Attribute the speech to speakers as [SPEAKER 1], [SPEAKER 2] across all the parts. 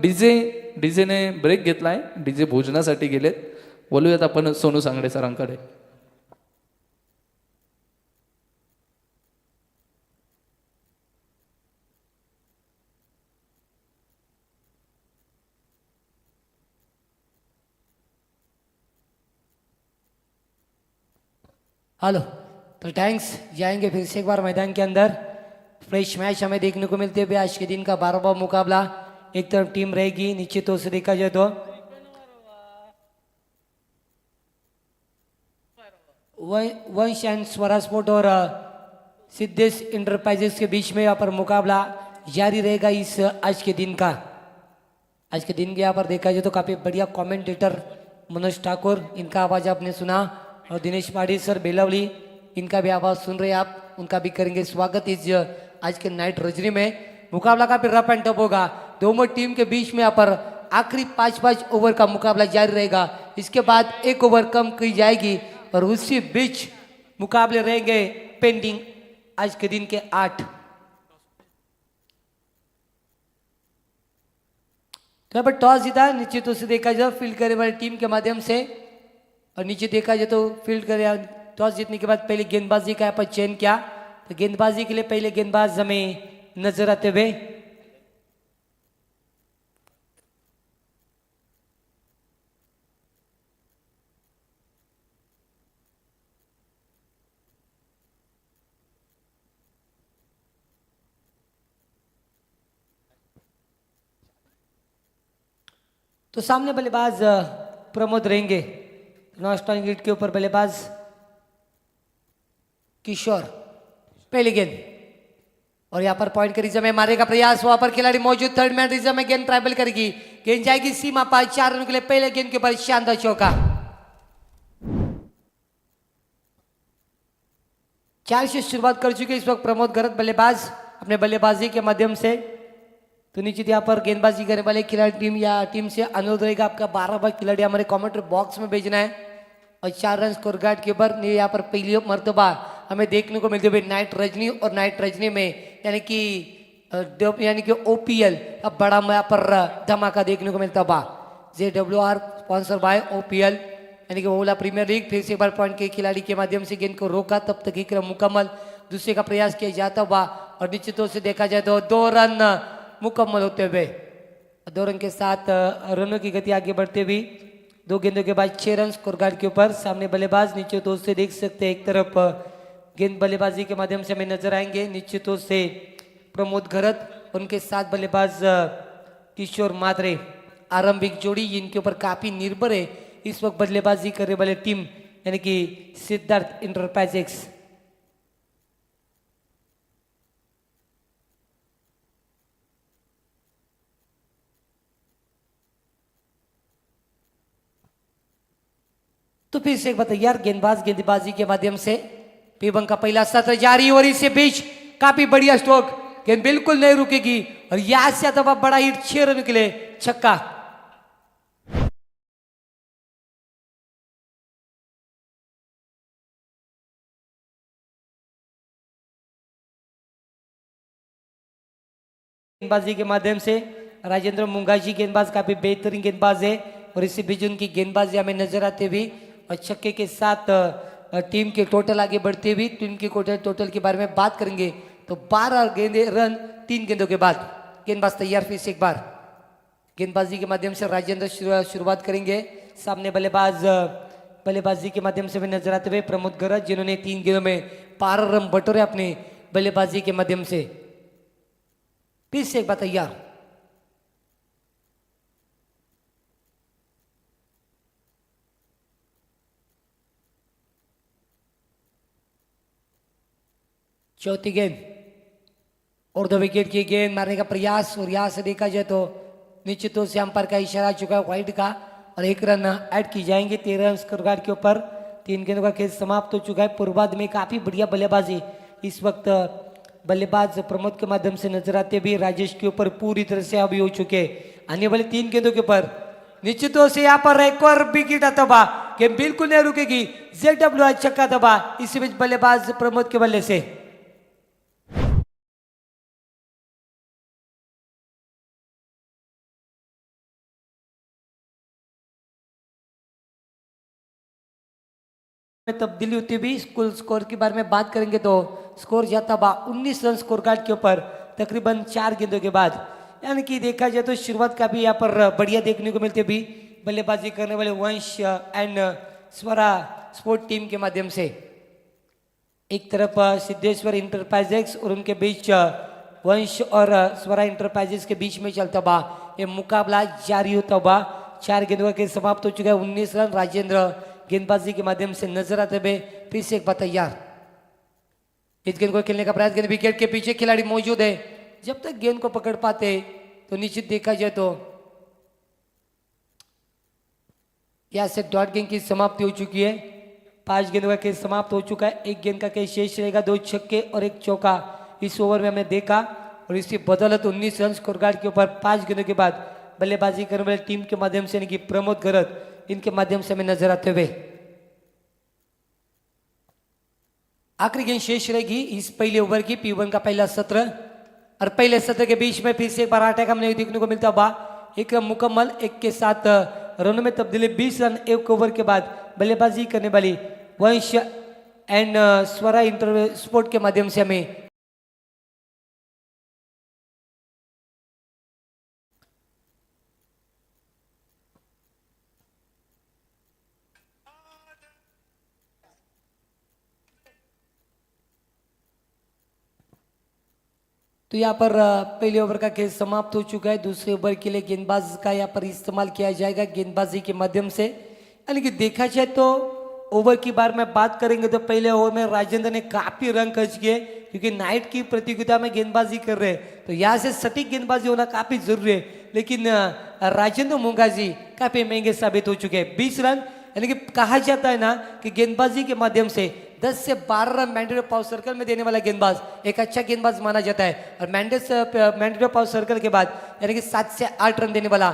[SPEAKER 1] डीजेने break घेतलाय, DJ भोजनासाठी गेलेत. बोलूयात आपण सोनू सांगडे सरांकडे.
[SPEAKER 2] हेलो, तो थैंक्स. जाएंगे फिर से एक बार मैदान के अंदर. फ्रेश मैच हमें देखने को मिलते हुए आज के दिन का 12वां मुकाबला. एक तरफ टीम रहेगी निश्चितों से देखा जाए तो वंश एंड स्वरा स्पोर्ट और सिद्धेश इंटरप्राइजेस के बीच में यहाँ पर मुकाबला जारी रहेगा इस आज के दिन का. आज के दिन के यहाँ पर देखा जाए तो काफ़ी बढ़िया कमेंटेटर मनोज ठाकुर, इनका आवाज़ आपने सुना, और दिनेश पाड़ी सर बेलवली, इनका भी आवाज़ सुन रहे हैं आप, उनका भी करेंगे स्वागत इस आज के नाइट रजनी में. मुकाबला काफी रफ एंड टफ होगा. दोनों टीम के बीच में यहाँ पर आखिरी 5-5 ओवर का मुकाबला जारी रहेगा. इसके बाद एक ओवर कम की जाएगी और उसी बीच मुकाबले रहेंगे पेंडिंग आज के दिन के 8. तो यहाँ पर टॉस जीता निश्चित रूप से देखा जाए फील्ड करने वाली टीम के माध्यम से, और नीचे देखा जाए तो फील्ड करे टॉस जीतने के बाद पहले गेंदबाजी का यहाँ पर चयन किया. तो गेंदबाजी के लिए पहले गेंदबाज हमें नजर आते हुए तो सामने बल्लेबाज प्रमोद रहेंगे. नॉन हिट के ऊपर बल्लेबाज किशोर. पहली गेंद और यहाँ पर पॉइंट के रिजर्व में मारेगा प्रयास, वहां पर खिलाड़ी मौजूद. थर्ड मैन रिजर्व में गेंद ट्राइबल करेगी, गेंद जाएगी सीमा पार 4 रन के लिए. पहले गेंद के ऊपर शानदार चौका. 4 से शुरुआत कर चुके इस वक्त प्रमोद गरत बल्लेबाज अपने बल्लेबाजी के माध्यम से. तो निश्चित यहाँ पर गेंदबाजी करने वाले खिलाड़ी टीम या टीम से अनुरोध रहेगा आपका 12 खिलाड़ी हमारे कमेंट्री बॉक्स में भेजना है. और 4 रन स्कोर गार्ड के ऊपर यहाँ पर पहली मरतबा हमें देखने को मिलते हुए नाइट रजनी, और नाइट रजनी में यानी कि OPL अब बड़ा यहाँ पर धमाका देखने को मिलता बा. JWR स्पॉन्सर बाय OPL यानी कि ओला प्रीमियर लीग. फिर से एक बार पॉइंट के खिलाड़ी के माध्यम से गेंद को रोका, तब तक ही क्रम मुकम्मल. दूसरे का प्रयास किया जाता हुआ और निश्चित तौर से देखा जाए तो 2 रन मुकम्मल होते हुए 2 रन के साथ रनों की गति आगे बढ़ते हुए 2 गेंदों के बाद 6 रन स्कोर गार्ड के ऊपर. सामने बल्लेबाज नीचे तौर से देख सकते हैं, एक तरफ गेंद बल्लेबाजी के माध्यम से हमें नजर आएंगे निश्चित तौर से प्रमोद घरत, उनके साथ बल्लेबाज किशोर मादरे. आरंभिक जोड़ी इनके ऊपर काफी निर्भर है इस वक्त बल्लेबाजी करने वाले टीम यानी कि सिद्धार्थ इंटरप्राइजेस. तो फिर से एक बात यार, गेंदबाजी के माध्यम से पीबंग का पहला सत्र जारी, और इससे बीच काफी बढ़िया स्ट्रोक, गेंद बिल्कुल नहीं रुकेगी और यहां से आता बड़ा हिट 6 रन के लिए छक्का. गेंदबाजी के माध्यम से राजेंद्र मुंगाजी गेंदबाज काफी बेहतरीन गेंदबाज है, और इसी बीच उनकी गेंदबाजी हमें नजर आते हुए और छक्के के साथ टीम के टोटल आगे बढ़ते हुए टीम के टोटल के बारे में बात करेंगे. तो 12 रन 3 गेंदों के बाद. गेंदबाज तैयार. फिर से एक बार गेंदबाजी के माध्यम से राजेंद्र शुरुआत करेंगे. सामने बल्लेबाजी के माध्यम से हमें नजर आते हुए प्रमोद गरज, जिन्होंने 3 गेंदों में 12 रन बटोरे अपने बल्लेबाजी के माध्यम से. फिर से एक बार तैयार. चौथी गेंद और 2 विकेट की गेंद मारने का प्रयास, और यहां से देखा जाए तो निश्चित तौर से अंपायर का इशारा आ चुका है वाइड का, और 1 रन ऐड की जाएंगे 13 रन स्कोर गार्ड के ऊपर. 3 गेंदों का खेल समाप्त हो चुका है. पूर्वार्ध में काफी बढ़िया बल्लेबाजी इस वक्त बल्लेबाज प्रमोद के माध्यम से नजर आते भी राजेश के ऊपर पूरी तरह से अभी हो चुके. आने वाले 3 गेंदों के ऊपर निश्चित तौर से यहाँ पर एक और विकेट दबा, गेंद बिल्कुल नहीं रुकेगी. JWR छक्का दबा. इसी बीच बल्लेबाज प्रमोद के बल्ले से तब्दीली होती हुई कुल स्कोर के बारे में बात करेंगे तो स्कोर जाता बा 19 रन स्कोर कार्ड के ऊपर तकरीबन 4 गेंदों के बाद। यानी कि देखा जाए तो शुरुआत का भी यहाँ पर बढ़िया देखने को मिलती है। भी बल्लेबाजी करने वाले वंश एंड स्वरा स्पोर्ट टीम के माध्यम से एक तरफ सिद्धेश्वर इंटरप्राइजेस और उनके बीच वंश और स्वरा इंटरप्राइजेस के बीच में चलता बा ये मुकाबला जारी होता बा। 4 गेंदों के समाप्त हो चुका है। 19 रन राजेंद्र गेंदबाजी के माध्यम से नजर आते हुए फिर से एक बार तैयार। इस गेंद को खेलने का प्रयास गेंद विकेट के पीछे खिलाड़ी मौजूद है। जब तक गेंद को पकड़ पाते तो निश्चित देखा जाए तो यहां से डॉट गेंद की समाप्ति हो चुकी है। 5 गेंदों का खेल समाप्त हो चुका है। एक गेंद का खेल शेष रहेगा। 2 छक्के और 1 चौका इस ओवर में हमने देखा और इसकी बदौलत 19 रन स्कोर कार्ड के ऊपर 5 गेंदों के बाद बल्लेबाजी करने वाली टीम के माध्यम से यानी कि प्रमोद गरत इनके माध्यम से हमें नजर आते हुए आखिरी गेंद शेष रहेगी इस पहले ओवर की P1 का पहला सत्र। और पहले सत्र के बीच में फिर से एक बार अटैक हमने देखने को मिलता बा। एक मुकम्मल 1 के साथ रनों में तब्दीली 20 रन 1 ओवर के बाद बल्लेबाजी करने वाली वंश एंड स्वरा इंटर स्पोर्ट के माध्यम से हमें तो यहाँ पर पहले ओवर का खेल समाप्त हो चुका है। दूसरे ओवर के लिए गेंदबाज का यहाँ पर इस्तेमाल किया जाएगा गेंदबाजी के माध्यम से। यानी कि देखा जाए तो ओवर की बार में बात करेंगे तो पहले ओवर में राजेंद्र ने काफी रन खर्च किए क्योंकि नाइट की प्रतियोगिता में गेंदबाजी कर रहे हैं तो यहाँ से सटीक गेंदबाजी होना काफी जरूरी है। लेकिन राजेंद्र मूंगा जी काफी महंगे साबित हो चुके हैं। 20 रन यानी कि कहा जाता है ना कि गेंदबाजी के माध्यम से 10 से 12 रन मैंडेटरी पावर सर्कल में देने वाला गेंदबाज एक अच्छा गेंदबाज माना जाता है। और मैंडेटरी पावर सर्कल के बाद यानी कि 7 से 8 रन देने वाला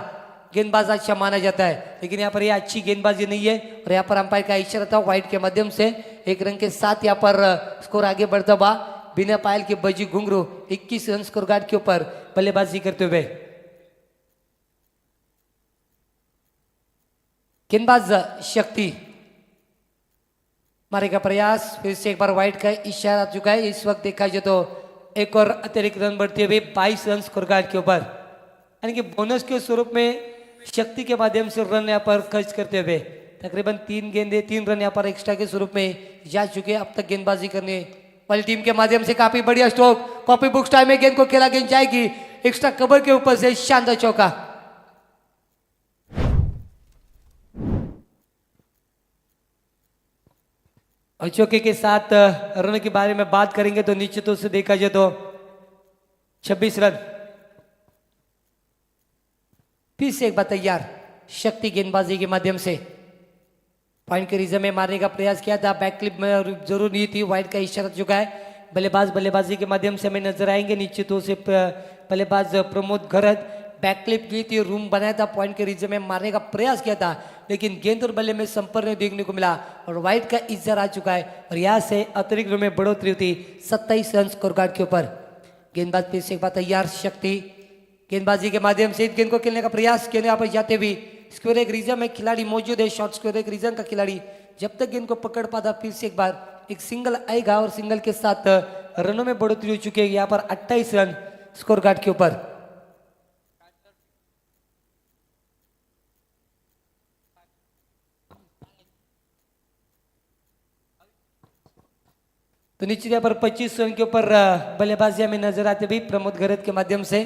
[SPEAKER 2] गेंदबाज अच्छा माना जाता है। लेकिन यहाँ पर यह अच्छी गेंदबाजी नहीं है और यहाँ पर अंपायर का इशारा था व्हाइट के माध्यम से 1 रन के साथ यहाँ पर स्कोर आगे बढ़ता बा। बिना पायल के बजी घुंगरू 21 रन स्कोर कार्ड के ऊपर बल्लेबाजी करते हुए गेंदबाज शक्ति मारे का प्रयास फिर से एक बार व्हाइट का इशारा आ चुका है। इस वक्त देखा जाए तो एक और अतिरिक्त रन बढ़ते हुए 22 रन स्कोर कार्ड के ऊपर यानी कि बोनस के स्वरूप में शक्ति के माध्यम से रन यहाँ पर खर्च करते हुए तकरीबन 3 रन यहाँ पर एक्स्ट्रा के स्वरूप में जा चुके हैं। अब तक गेंदबाजी करने वाली टीम के माध्यम से काफी बढ़िया स्ट्रोक कॉपी बुक स्टाइल में गेंद को खेला गेंद जाएगी एक्स्ट्रा कवर के ऊपर से शानदार चौका। और चौके के साथ रन के बारे में बात करेंगे तो निश्चितों से देखा जाए तो 26 रन फिर से एक बार तैयार शक्ति गेंदबाजी के माध्यम से पॉइंट के रिजर्व में मारने का प्रयास किया था। बैक क्लिप में जरूर नहीं थी। व्हाइट का इशारा चुका है। बल्लेबाजी के माध्यम से हमें नजर आएंगे निश्चितों से बल्लेबाज प्रमोद गरत बैक क्लिप की थी रूम बनाया था पॉइंट के रिजर्व में मारने का प्रयास किया था लेकिन गेंद और बल्ले में संपर्क नहीं देखने को मिला और व्हाइट का इशारा आ चुका है और यहाँ से अतिरिक्त रन में बढ़ोतरी होती 27 रन स्कोर कार्ड के ऊपर। गेंदबाज फिर से एक बार तैयार शक्ति गेंदबाजी के माध्यम से गेंद को खेलने का प्रयास किया। यहाँ पर जाते हुए स्क्वायर एक रीजन में खिलाड़ी मौजूद है। शॉर्ट स्क्वायर एक रीजन का खिलाड़ी जब तक गेंद को पकड़ पाता फिर से एक बार एक सिंगल आएगा और सिंगल के साथ रनों में बढ़ोतरी हो चुकी है। यहाँ पर 28 रन स्कोर कार्ड के ऊपर। तो निश्चित यहाँ पर 25 रन के ऊपर बल्लेबाजी हमें नजर आते भी प्रमोद गरत के माध्यम से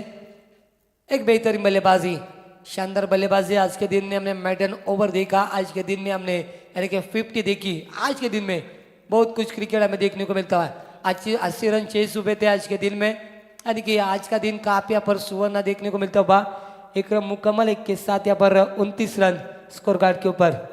[SPEAKER 2] एक बेहतरीन बल्लेबाजी शानदार बल्लेबाजी। आज के दिन में हमने मैडन ओवर देखा। आज के दिन में हमने यानी कि 50 देखी। आज के दिन में बहुत कुछ क्रिकेट हमें देखने को मिलता है। 80 रन चेस हुए थे आज के दिन में यानी कि आज का दिन काफी यहाँ पर सुवर्ण देखने को मिलता हुआ। एक रन मुकम्मल 1 के साथ यहाँ पर 29 रन स्कोर कार्ड के ऊपर।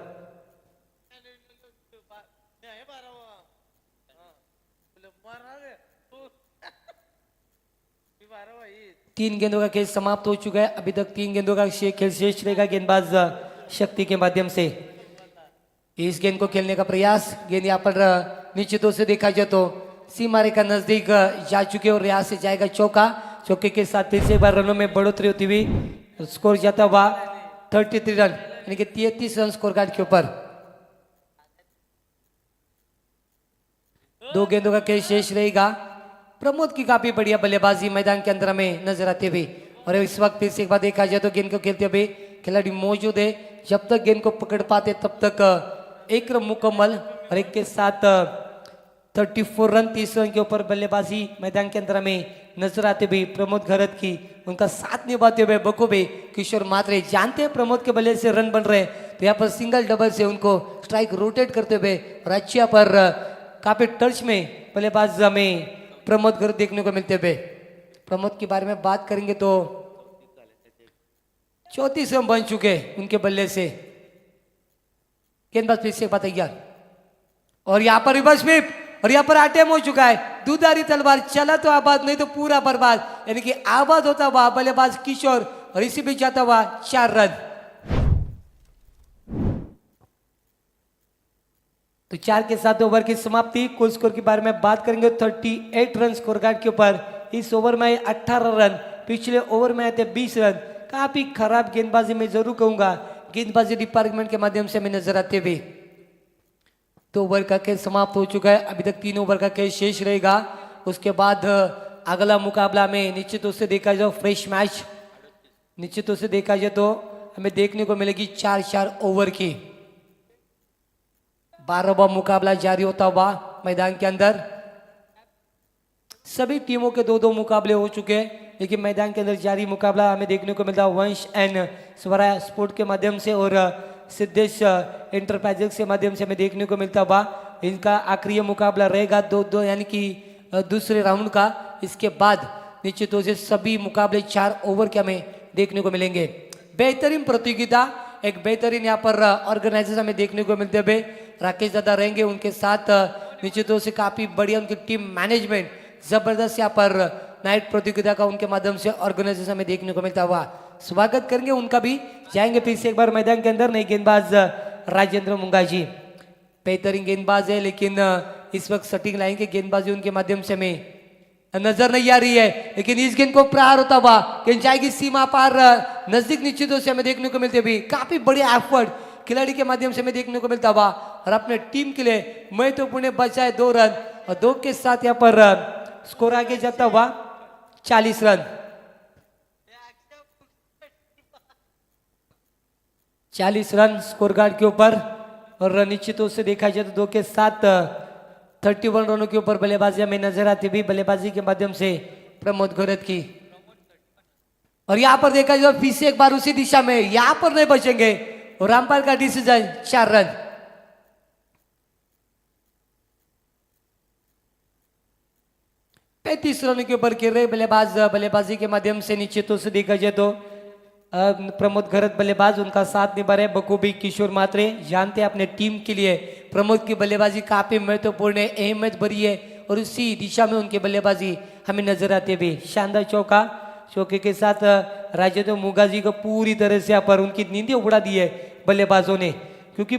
[SPEAKER 2] तीन गेंदों का खेल समाप्त हो चुका है। अभी तक 3 गेंदों का खेल शेष रहेगा गेंदबाज शक्ति के माध्यम से। इस गेंद को खेलने का प्रयास गेंद यहाँ पर निश्चितों से देखा जाए तो सीमा रेखा नजदीक जा चुके और यहाँ से जाएगा चौका। चौके के साथ फिर से एक बार रनों में बढ़ोतरी होती हुई स्कोर जाता हुआ 33 रन यानी कि 33 रन स्कोर कार्ड के ऊपर। 2 गेंदों का खेल शेष रहेगा। प्रमोद की काफी बढ़िया बल्लेबाजी मैदान के अंदर हमें नजर आते हुए, और इस वक्त फिर से एक बार देखा जाए तो गेंद को खेलते हुए खिलाड़ी मौजूद है। जब तक गेंद को पकड़ पाते तब तक एक रन मुकम्मल, और एक के साथ 34 रन 30 रन के ऊपर बल्लेबाजी मैदान के अंदर हमें नजर आते हुए प्रमोद घरत की, उनका साथ निभाते हुए बखूबी किशोर मात्रे। जानते हैं प्रमोद के बल्ले से रन बन रहे हैं तो यहाँ पर सिंगल डबल से उनको स्ट्राइक रोटेट करते हुए और अच्छी यहाँ पर काफी टच में बल्लेबाज हमें प्रमोद घरत देखने को मिलते हुए। प्रमोद के बारे में बात करेंगे तो 34 रन बन चुके उनके बल्ले से। गेंदबाज फिर से एक बात तैयार, और यहाँ पर रिवर्स स्वीप, और यहाँ पर अटैम्प हो चुका है। दूधारी तलवार, चला तो आबाद नहीं तो पूरा बर्बाद, यानी कि आबाद होता हुआ बल्लेबाज किशोर, और इसी बीच जाता हुआ 4 रन। तो 4 के साथ ओवर की समाप्ति। कुल स्कोर के बारे में बात करेंगे 38 रन स्कोर कार्ड के ऊपर। इस ओवर में 18 रन, पिछले ओवर में आए थे 20 रन। काफी खराब गेंदबाजी में जरूर कहूंगा, गेंदबाजी डिपार्टमेंट के माध्यम से हमें नजर आते हुए। 2 ओवर का खेल समाप्त हो चुका है, अभी तक 3 ओवर का खेल शेष रहेगा। उसके बाद अगला मुकाबला में निश्चित रूप से देखा जाए फ्रेश मैच, निश्चित रूप से देखा जाए तो हमें देखने को मिलेगी 4-4 ओवर की। 12वां मुकाबला जारी होता हुआ मैदान के अंदर। सभी टीमों के 2-2 मुकाबले हो चुके हैं, लेकिन मैदान के अंदर जारी मुकाबला हमें देखने को मिलता है वंश एंड स्वराज स्पोर्ट के माध्यम से और सिद्धेश इंटरप्राइजेस के माध्यम से हमें देखने को मिलता हुआ। इनका आखिरी मुकाबला रहेगा 2-2, यानी कि दूसरे राउंड का। इसके बाद निश्चित रूप से सभी मुकाबले 4 ओवर के हमें देखने को मिलेंगे। बेहतरीन प्रतियोगिता, एक बेहतरीन यहाँ पर ऑर्गेनाइजर्स हमें देखने को मिलते हुए। राकेश दादा रहेंगे, उनके साथ निश्चित रूप से काफी बढ़िया उनकी टीम मैनेजमेंट, जबरदस्त यहाँ पर नाइट प्रतियोगिता का उनके माध्यम से ऑर्गेनाइजेशन हमें देखने को मिलता हुआ। स्वागत करेंगे उनका भी। जाएंगे फिर से एक बार मैदान के अंदर। नई गेंदबाज राजेंद्र मुंगाजी, बेहतरीन गेंदबाज है, लेकिन इस वक्त सटिंग लाइन के गेंदबाजी उनके माध्यम से हमें नजर नहीं आ रही है। लेकिन इस गेंद को प्रहार होता हुआ, गेंद जाएगी सीमा पार, नजदीक निश्चित रूप से हमें देखने को मिलते हुए। काफी बढ़िया एफर्ट खिलाड़ी के माध्यम से हमें देखने को मिलता हुआ, और अपने टीम के लिए महत्वपूर्ण बचाए 2 रन, और 2 के साथ यहाँ पर स्कोर आगे जाता हुआ 40 रन। 40 रन स्कोर कार्ड के ऊपर, और निश्चित रूप से देखा जाए तो 2 के साथ 31 रनों के ऊपर बल्लेबाजी हमें नजर आती हुई बल्लेबाजी के माध्यम से प्रमोद घरत की। और यहाँ पर देखा जाए फिर से एक बार उसी दिशा में, यहाँ पर नहीं बचेंगे, और रामपाल का डिसीजन 4 रन। पैंतीस रनों के ऊपर खेल रहे बल्लेबाज बल्लेबाजी के माध्यम से। निश्चित रूप से देखा जाए तो प्रमोद घरत बल्लेबाज, उनका साथ निभा रहे बखूबी किशोर मात्रे। जानते हैं अपने टीम के लिए प्रमोद की बल्लेबाजी काफी महत्वपूर्ण है, अहमियत भरी है, और उसी दिशा में उनकी बल्लेबाजी हमें नजर आती है। शानदार चौका, चौके के साथ राजेंद्र मुंगाजी को पूरी तरह से यहाँ पर उनकी नींदें उड़ा दी है बल्लेबाजों ने, क्योंकि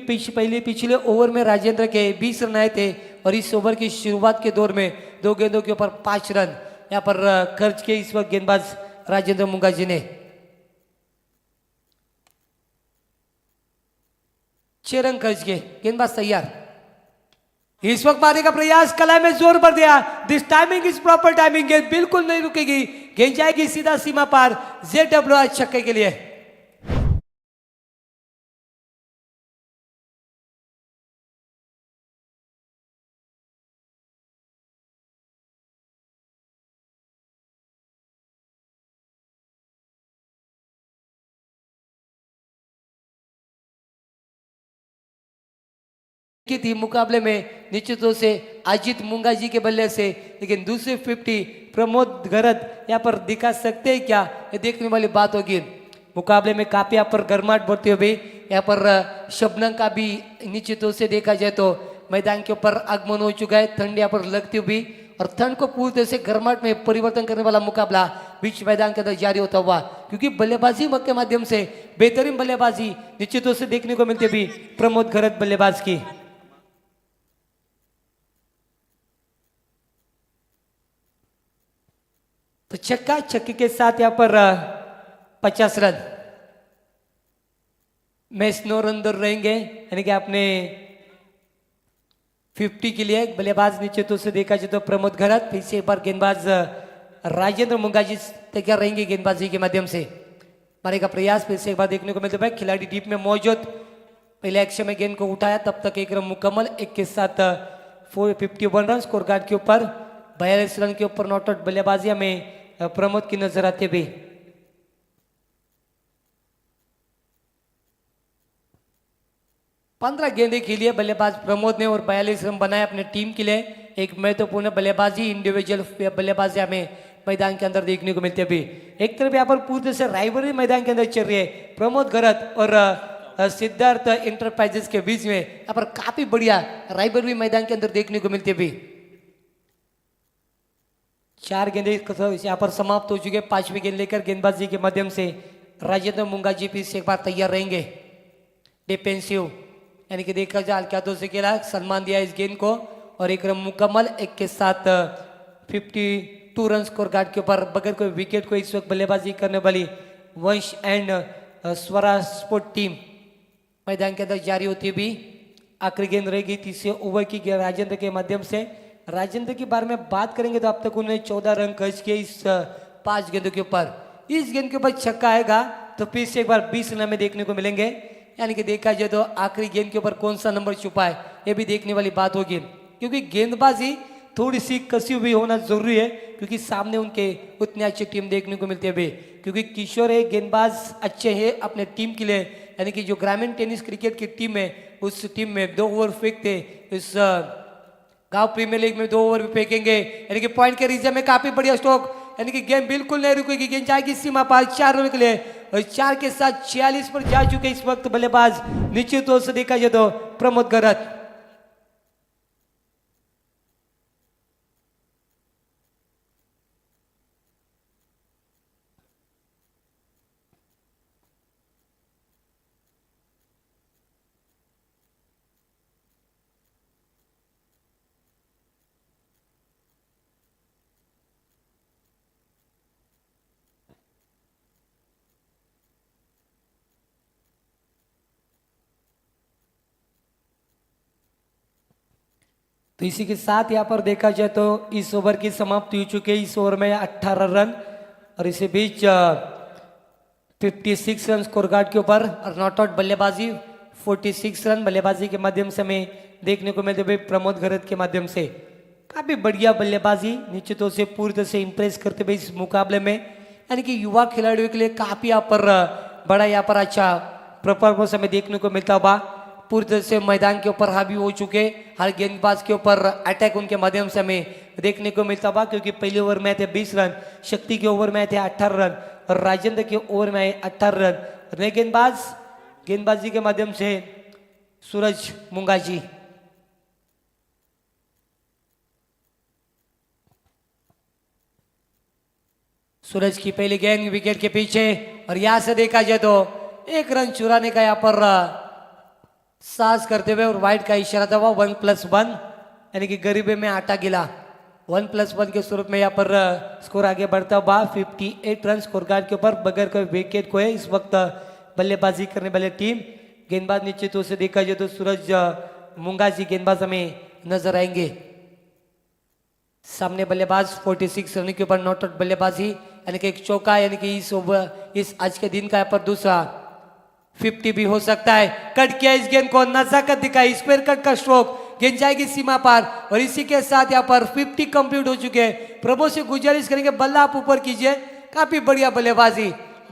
[SPEAKER 2] पिछले ओवर में राजेंद्र के 20 रन आए थे, और इस ओवर की शुरुआत के दौर में 2 गेंदों के ऊपर 5 रन यहाँ पर खर्च किए इस वक्त गेंदबाज राजेंद्र मुंगाजी ने। 6 रन खर्च किए, गेंदबाज तैयार। इस वक्त मारने का प्रयास, कलाई में जोर भर दिया। दिस टाइमिंग इज प्रॉपर टाइमिंग, गेंद बिल्कुल नहीं रुकेगी, गेंद जाएगी सीधा सीमा पार ZWR छक्के के लिए। की थी मुकाबले में निश्चित रूप से अजीत मुंगाजी के बल्ले से, लेकिन दूसरे 50 प्रमोद घरत यहाँ पर दिखा सकते हैं क्या, ये देखने वाली बात होगी। मुकाबले में काफी यहाँ पर गर्माहट बढ़ती हुई यहाँ पर शबनम का भी निश्चित रूप से देखा जाए तो मैदान के ऊपर आगमन हो चुका है। ठंड यहाँ पर लगती हुई, और ठंड को पूरी तरह से गर्माहट में परिवर्तन करने वाला मुकाबला बीच मैदान के अंदर जारी होता हुआ, क्योंकि बल्लेबाजी के माध्यम से बेहतरीन बल्लेबाजी निश्चित रूप से देखने को मिलती हुई प्रमोद घरत बल्लेबाज की। तो छक्के के साथ यहाँ पर 50 रन मैच 9 रन दूर रहेंगे, यानी कि आपने 50 के लिए बल्लेबाज नीचे तो से देखा जाए तो प्रमोद घरत, फिर से एक बार गेंदबाज राजेंद्र मुंगाजी तैयार रहेंगे गेंदबाजी के माध्यम से। मारे का प्रयास फिर से एक बार देखने को मिलता है, खिलाड़ी डीप में मौजूद, पहले एक्शन में गेंद को उठाया, तब तक एक रन मुकम्मल, एक के साथ 451 रन स्कोर कार्ड के ऊपर, 42 रन के ऊपर नॉट आउट बल्लेबाजी में प्रमोद की नजर आते हुए। पंद्रह गेंदे खेलिए बल्लेबाज प्रमोद ने और 42 रन बनाए अपने टीम के लिए। एक महत्वपूर्ण बल्लेबाजी इंडिविजुअल बल्लेबाजी हमें मैदान के अंदर देखने को मिलती है। अभी एक तरफ यहाँ पर पूरी से राइवलरी मैदान के अंदर चल रही है प्रमोद घरत और सिद्धार्थ इंटरप्राइजेस के बीच में, यहाँ पर काफी बढ़िया राइवलरी मैदान के अंदर देखने को मिलती है। अभी 4 गेंदे यहाँ पर समाप्त हो चुके, 5वीं गेंद लेकर गेंदबाजी के माध्यम से राजेंद्र मुंगाजी भी से एक बार तैयार रहेंगे। डिफेंसिव यानी कि देखा जाए हल्के हाथों से खेला, सम्मान दिया इस गेंद को और एक रन मुकम्मल, एक के साथ 52 रन स्कोर कार्ड के ऊपर बगैर कोई विकेट को इस वक्त बल्लेबाजी करने वाली वंश एंड स्वराज स्पोर्ट टीम मैदान के अंदर जारी होती भी। आखिरी गेंद रहेगी तीसरे ओवर की राजेंद्र के माध्यम से। राजेंद्र के बारे में बात करेंगे तो अब तक उन्होंने 14 रन खर्च किए इस 5 गेंदों के ऊपर। इस गेंद के ऊपर छक्का आएगा तो फिर से एक बार 20 रन में देखने को मिलेंगे, यानी कि देखा जाए तो आखिरी गेंद के ऊपर कौन सा नंबर छुपा है ये भी देखने वाली बात होगी, क्योंकि गेंदबाजी थोड़ी सी कसी हुई होना जरूरी है, क्योंकि सामने उनके उतनी अच्छी टीम देखने को मिलती है अभी। क्योंकि किशोर है, गेंदबाज अच्छे हैं अपने टीम के लिए, यानी कि जो ग्रामीण टेनिस क्रिकेट की टीम है उस टीम में 2 ओवर फेंकते, इस गांव प्रीमियर लीग में 2 ओवर भी फेंकेंगे, यानी कि पॉइंट के रीजन में काफी बढ़िया स्ट्रोक, यानी कि गेम बिल्कुल नहीं रुकेगी, गेंद जाएगी सीमा पार 4 रन के लिए और 4 के साथ 46 पर जा चुके इस वक्त बल्लेबाज निश्चित तौर से देखा जाए तो प्रमोद घरत। तो इसी के साथ यहाँ पर देखा जाए तो इस ओवर की समाप्ति हो चुकी है। इस ओवर में 18 रन और इसी बीच 56 रन स्कोर कार्ड के ऊपर और नॉट आउट बल्लेबाजी 46 रन बल्लेबाजी के माध्यम से हमें देखने को मिलते हुए प्रमोद घरत के माध्यम से। काफी बढ़िया बल्लेबाजी निश्चित तौर से पूरी तरह से इंप्रेस करते हुए इस मुकाबले में, यानी कि युवा खिलाड़ियों के लिए काफी यहाँ पर बड़ा यहाँ पर अच्छा परफॉर्मेंस हमें देखने को मिलता हुआ। पूरी तरह से मैदान के ऊपर हावी हो चुके, हर गेंदबाज के ऊपर अटैक उनके माध्यम से हमें देखने को मिलता हुआ, क्योंकि पहले ओवर में थे 20 रन, शक्ति के ओवर में थे 18 रन और राजेंद्र के ओवर में 18 रन। नए गेंदबाजी के माध्यम से सूरज मुंगाजी। सूरज की पहली गेंद विकेट के पीछे और यहां से देखा जाए तो 1 रन चुराने का यहाँ पर साहस करते हुए और वाइड का इशारा था 1+1, यानी कि गरीबी में आटा गिला 1+1 के स्वरूप में यहाँ पर स्कोर आगे बढ़ता हुआ 58 रन स्कोर कार्ड के ऊपर बगैर कोई विकेट को है इस वक्त बल्लेबाजी करने वाले टीम। गेंदबाज निश्चित तौर से देखा जाए तो सूरज मुंगाजी गेंदबाज हमें नजर आएंगे। सामने बल्लेबाज 46 रन के ऊपर नॉट आउट बल्लेबाजी, यानी कि एक चौका, यानी कि इस आज के दिन का यहाँ पर दूसरा 50 भी हो सकता है। कट किया इस गेंद को, नजाकत दिखाई, स्क्वायर कट का स्ट्रोक, गेंद जाएगी सीमा पार और इसी के साथ यहाँ पर 50 कंप्लीट हो चुके हैं। प्रभु से गुजारिश करेंगे बल्ला आप ऊपर कीजिए, काफी बढ़िया बल्लेबाजी,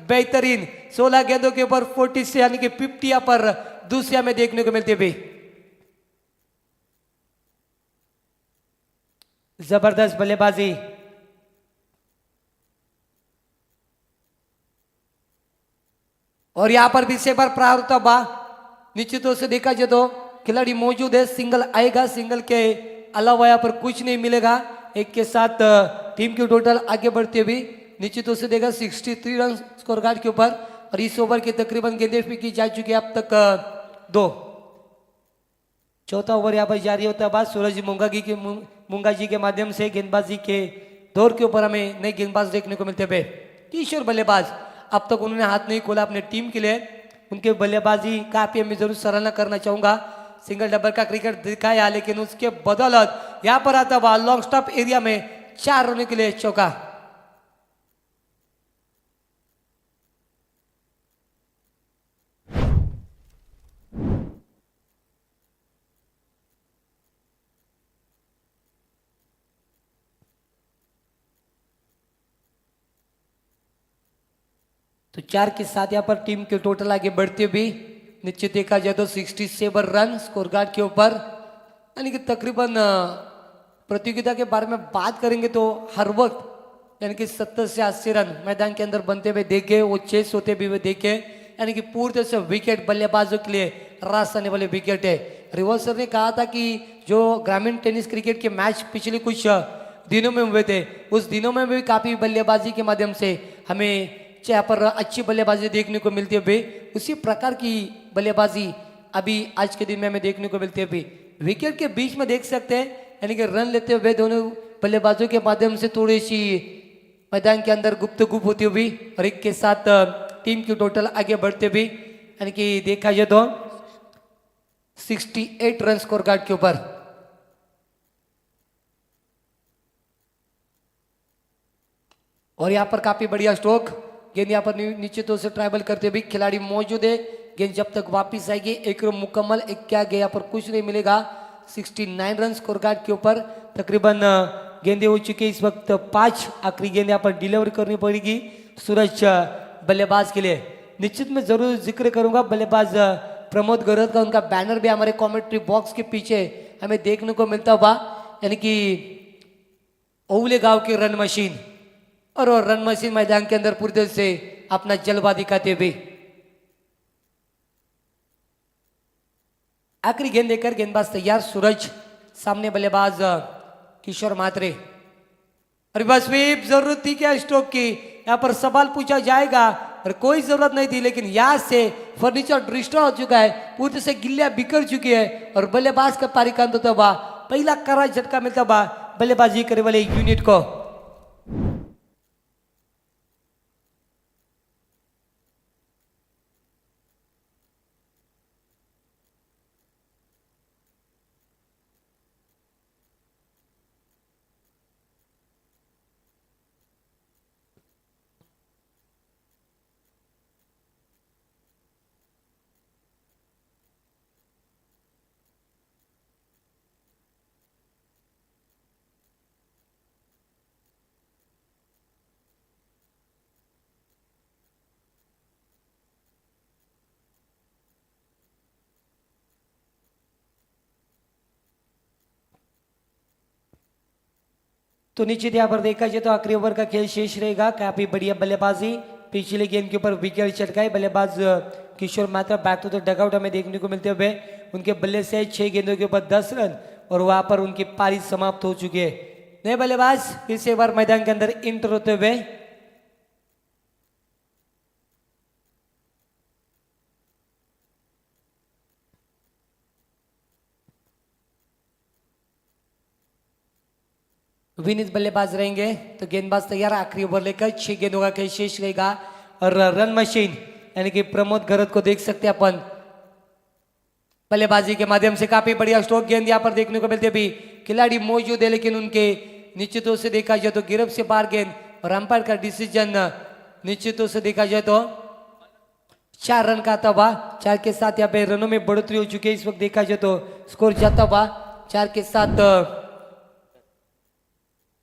[SPEAKER 2] बेहतरीन 16 गेंदों के ऊपर 40 से यानी कि 50 यहाँ पर दूसरे में देखने को मिलती है। जबरदस्त बल्लेबाजी, और यहां पर भी से बार प्रारूता बा निश्चित तौर से देखा जाए तो खिलाड़ी मौजूद है, सिंगल आएगा, सिंगल के अलावा यहाँ पर कुछ नहीं मिलेगा। एक के साथ टीम की टोटल आगे बढ़ती हुई निश्चित तौर से देगा 63 रन स्कोर कार्ड के ऊपर और इस ओवर की तकरीबन गेंदें फेंकी जा चुकी है अब तक 2। चौथा ओवर यहाँ पर जारी होता है बाद सूरज मुंगाजी के माध्यम से गेंदबाजी के दौर के ऊपर हमें नए गेंदबाज देखने को मिलते हैं। किशोर बल्लेबाज, अब तक उन्होंने हाथ नहीं खोला अपने टीम के लिए, उनके बल्लेबाजी काफी मैं जरूर सराहना करना चाहूंगा। सिंगल डबल का क्रिकेट दिखाया, लेकिन उसके बदौलत यहाँ पर आता हुआ लॉन्ग स्टॉप एरिया में 4 रनों के लिए चौका। तो 4 के साथ यहाँ पर टीम के टोटल आगे बढ़ते हुए निश्चित देखा जाए तो 67 रन स्कोर कार्ड के ऊपर, यानी कि तकरीबन प्रतियोगिता के बारे में बात करेंगे तो हर वक्त यानी कि 70 से 80 रन मैदान के अंदर बनते हुए देखे, वो चेस होते भी हुए देखे, यानी कि पूरी तरह से विकेट बल्लेबाजों के लिए रास आने वाले विकेट है। रिवर्स सर ने कहा था कि जो ग्रामीण टेनिस क्रिकेट के मैच पिछले कुछ दिनों में हुए थे, उस दिनों में भी काफ़ी बल्लेबाजी के माध्यम से हमें यहाँ पर अच्छी बल्लेबाजी देखने को मिलती है भी, उसी प्रकार की बल्लेबाजी अभी आज के दिन में हमें देखने को मिलती है भी। विकेट के बीच में देख सकते हैं, यानी कि रन लेते हुए दोनों बल्लेबाजों के माध्यम से थोड़ी सी मैदान के अंदर गुप्तगुप्त होती हुई और एक के साथ टीम की टोटल आगे बढ़ते हुए, यानी कि देखा जाए तो 68 रन स्कोर कार्ड के ऊपर। और यहाँ पर काफी बढ़िया स्ट्रोक, गेंद यहाँ पर नीचे तो से ट्राइबल करते हुए खिलाड़ी मौजूद है। गेंद जब तक वापस आएगी एक मुकम्मल एक क्या गया, यहाँ पर कुछ नहीं मिलेगा। 69 रन स्कोर कार्ड के ऊपर तकरीबन गेंदें हो चुकी इस वक्त 5। आखिरी गेंद यहाँ पर डिलीवर करनी पड़ेगी सूरज बल्लेबाज के लिए। निश्चित में जरूर जिक्र करूंगा बल्लेबाज प्रमोद गौरव का, उनका बैनर भी हमारे कॉमेंट्री बॉक्स के पीछे हमें देखने को मिलता हुआ, यानी कि ओवले गांव की रन मशीन, और वो रन मशीन मैदान के अंदर पूरी तरह से अपना जलवा दिखाते हुए। आखिरी गेंद लेकर गेंदबाज तैयार, सूरज सामने बल्लेबाज किशोर मात्रे। अरे बस स्वीप जरूरत थी क्या स्ट्रोक की, यहाँ पर सवाल पूछा जाएगा और कोई जरूरत नहीं थी, लेकिन यहाँ से फर्नीचर डिस्ट्रॉय हो चुका है, पूरी तरह से गिल्लियां बिखर चुकी है और बल्लेबाज का पारी का अंत होता हुआ पहला कड़ा झटका मिलता हुआ बल्लेबाजी करने वाले यूनिट को। तो नीचे यहाँ पर देखा जाए तो आखिरी ओवर का खेल शेष रहेगा। काफी बढ़िया बल्लेबाजी, पिछले गेंद के ऊपर विकेट चटकाई बल्लेबाज किशोर मात्रा बैक टू द डगआउट हमें देखने को मिलते हुए। उनके बल्ले से 6 गेंदों के ऊपर 10 रन और वहां पर उनकी पारी समाप्त हो चुकी है। नए बल्लेबाज फिर से एक बार मैदान के अंदर इंटर होते हुए। विनीत बल्लेबाज रहेंगे, तो गेंदबाज तैयार, आखिरी ओवर लेकर 6 गेंदों का खेल शेष रहेगा। और रन मशीन यानी कि प्रमोद गरत को देख सकते हैं अपन, बल्लेबाजी के माध्यम से काफी बढ़िया स्ट्रोक गेंद यहाँ पर देखने को मिलती है। भी खिलाड़ी मौजूद है, लेकिन उनके निश्चितों से देखा जाए तो गिरफ्त से बाहर गेंद और अंपायर का डिसीजन निश्चितों से देखा जाए तो 4 रन का आता हुआ। 4 के साथ यहाँ पे रनों में बढ़ोतरी हो चुकी है। इस वक्त देखा जाए तो स्कोर जाता हुआ 4 के साथ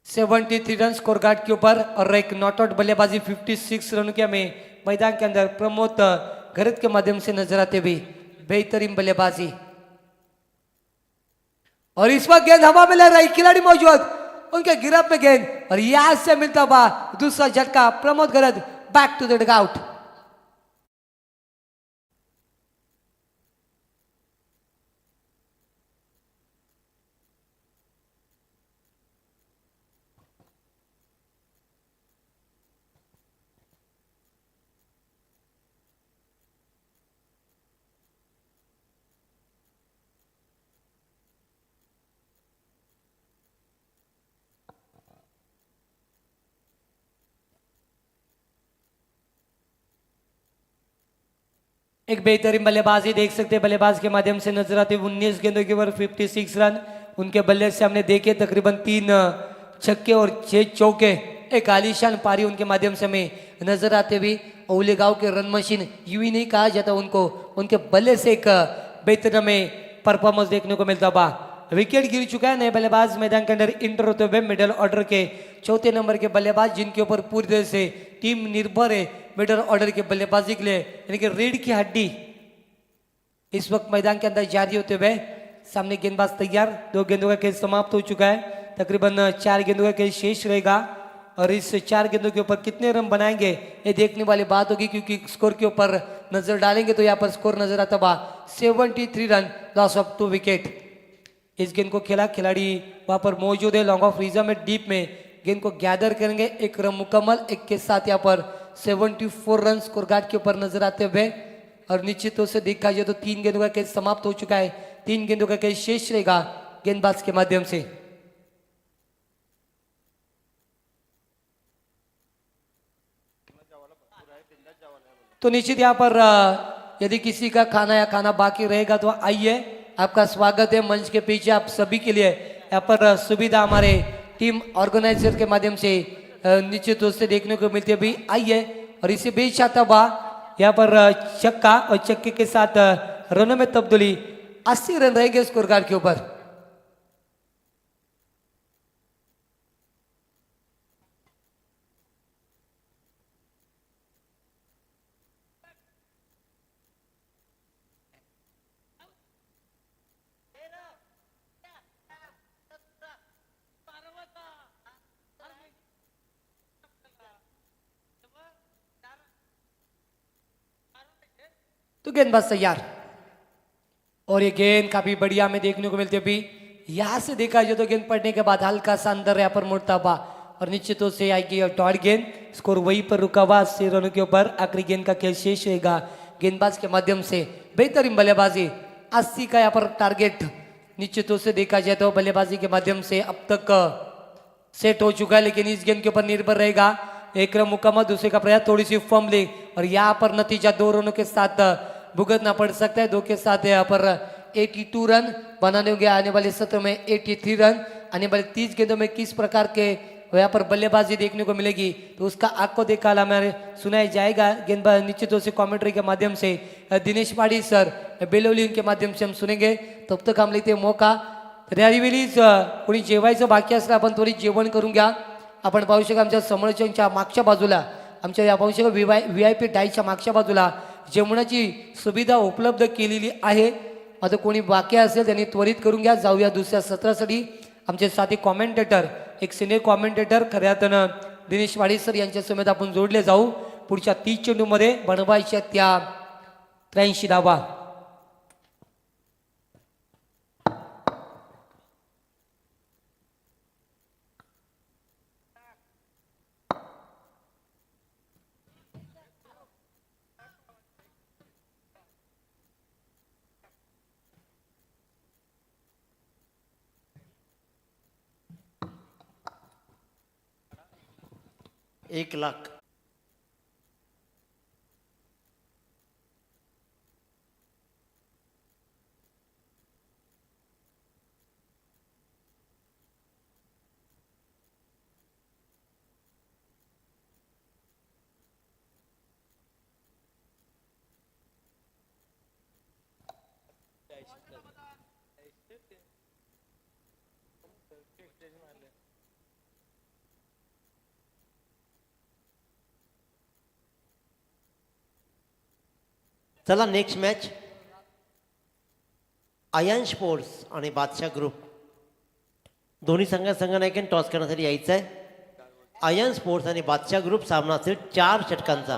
[SPEAKER 2] 73 रन स्कोर कार्ड के ऊपर और एक नॉट आउट बल्लेबाजी 56 रन के हमें मैदान के अंदर प्रमोद गरत के माध्यम से नजर आते हुए। बेहतरीन बल्लेबाजी, और इस वक्त गेंद हवा में लग रही, खिलाड़ी मौजूद, उनके गिरफ्त में गेंद और यहां से मिलता हुआ दूसरा झटका प्रमोद गरत बैक टू द डगआउट। एक बेहतरीन बल्लेबाजी देख सकते हैं, बल्लेबाज के माध्यम से नजर आते हुए 19 गेंदों के ओवर 56 रन। उनके बल्ले से हमने देखे तकरीबन 3 छक्के और 6 चौके। एक आलीशान पारी उनके माध्यम से हमें नजर आते हुए। ओले गांव के रन मशीन यूं ही नहीं कहा जाता उनको, उनके बल्ले से एक बेहतर हमें परफॉर्मेंस देखने को मिलता बा। विकेट गिर चुका है, नए बल्लेबाज मैदान के अंदर इंटर होते हुए मिडिल ऑर्डर के चौथे नंबर के बल्लेबाज, जिनके ऊपर पूरी तरह से टीम निर्भर है मिडिल ऑर्डर के बल्लेबाजी के लिए, यानी कि रीढ़ की हड्डी इस वक्त मैदान के अंदर जारी होते हुए। सामने गेंदबाज तैयार, 2 गेंदों का खेल समाप्त हो चुका है, तकरीबन 4 गेंदों का खेल शेष रहेगा और इस 4 गेंदों के ऊपर कितने रन बनाएंगे ये देखने वाली बात होगी, क्योंकि स्कोर के ऊपर नजर डालेंगे तो यहाँ पर स्कोर नजर आता बा 73 रन, लॉस ऑफ 2 विकेट। इस गेंद को खेला, खिलाड़ी वहां पर मौजूद है लॉन्ग ऑफ रीजा में, डीप में गेंद को गैदर करेंगे। एक रन मुकम्मल, एक के साथ यहाँ पर 74 रन स्कोर गार्ड के ऊपर नजर आते हुए। और निश्चित तौर से देखा जाए तो 3 गेंदों का खेल समाप्त हो चुका है, 3 गेंदों का खेल शेष रहेगा गेंदबाज के माध्यम से। तो निश्चित यहाँ पर यदि किसी का खाना या खाना बाकी रहेगा तो आइए, आपका स्वागत है मंच के पीछे। आप सभी के लिए यहाँ पर सुविधा हमारे टीम ऑर्गेनाइजर के माध्यम से निश्चित रूप से देखने को मिलती है। भी आइए और इसे बीच आता बा यहाँ पर चक्का और चक्के के साथ रनों में तब्दीली, 80 रन रहेंगे स्कोर कार्ड के ऊपर। तो गेंदबाज तैयार और ये गेंद काफी बढ़िया हमें देखने को मिलती है। अभी यहाँ से देखा जाए तो गेंद पड़ने के बाद हल्का सा अंदर यहाँ पर मुड़ता हुआ और निश्चितों से आएगी और डॉट गेंद, स्कोर वहीं पर रुका हुआ 80 रनों के ऊपर। आखिरी गेंद का खेल शेष रहेगा गेंदबाज के माध्यम से। बेहतरीन बल्लेबाजी, 80 का यहाँ पर टारगेट निश्चितों से देखा जाए तो बल्लेबाजी के माध्यम से अब तक सेट हो चुका है, लेकिन इस गेंद के ऊपर निर्भर रहेगा। एक रन मुकम्मल, दूसरे का प्रयास, थोड़ी सी फॉर्मली और यहाँ पर नतीजा 2 रनों के साथ भुगतना पड़ सकता है। 2 के साथ यहाँ पर 82 रन बनाने होंगे। आने वाले सत्र में 83 रन, आने वाले 30 गेंदों में किस प्रकार के यहाँ पर बल्लेबाजी देखने को मिलेगी तो उसका आपको देखा हमें सुनाया जाएगा। गेंदबाज निश्चित रूप से कमेंट्री के माध्यम से दिनेश पाड़ी सर, बेलोली के माध्यम से हम सुनेंगे। तब तक हम लेते मौका तयारी वेळीच कोणी जेवायचं बाकी असलं आपण थोडी जेवण करून घ्या। आपण पाहू शकता आमच्या समोरच्या मागच्या बाजूला, आमच्या या पाहू शकता VIP डायच्या मागच्या बाजूला जेवणाची सुविधा उपलब्ध केलेली आहे। आता कोणी बाकी असेल त्यांनी त्वरित करून घ्या। जाऊया दुसऱ्या सत्रासाठी। आमचे साथी कॉमेंटेटर, एक सिनियर कॉमेंटेटर खऱ्या अर्थानं दिनेश वाडी सर यांच्या समेत आपण जोडले जाऊ। पुढच्या 30 चेंडूमध्ये बनवायच्या त्या 83 धावा।
[SPEAKER 3] एक लाख। चला नेक्स्ट मॅच आयन स्पोर्ट्स आणि बादशाह ग्रुप दोन्ही संघांना टॉस करण्यासाठी यायचं आहे। आयन स्पोर्ट्स आणि बादशाह ग्रुप सामना असेल 4 षटकांचा।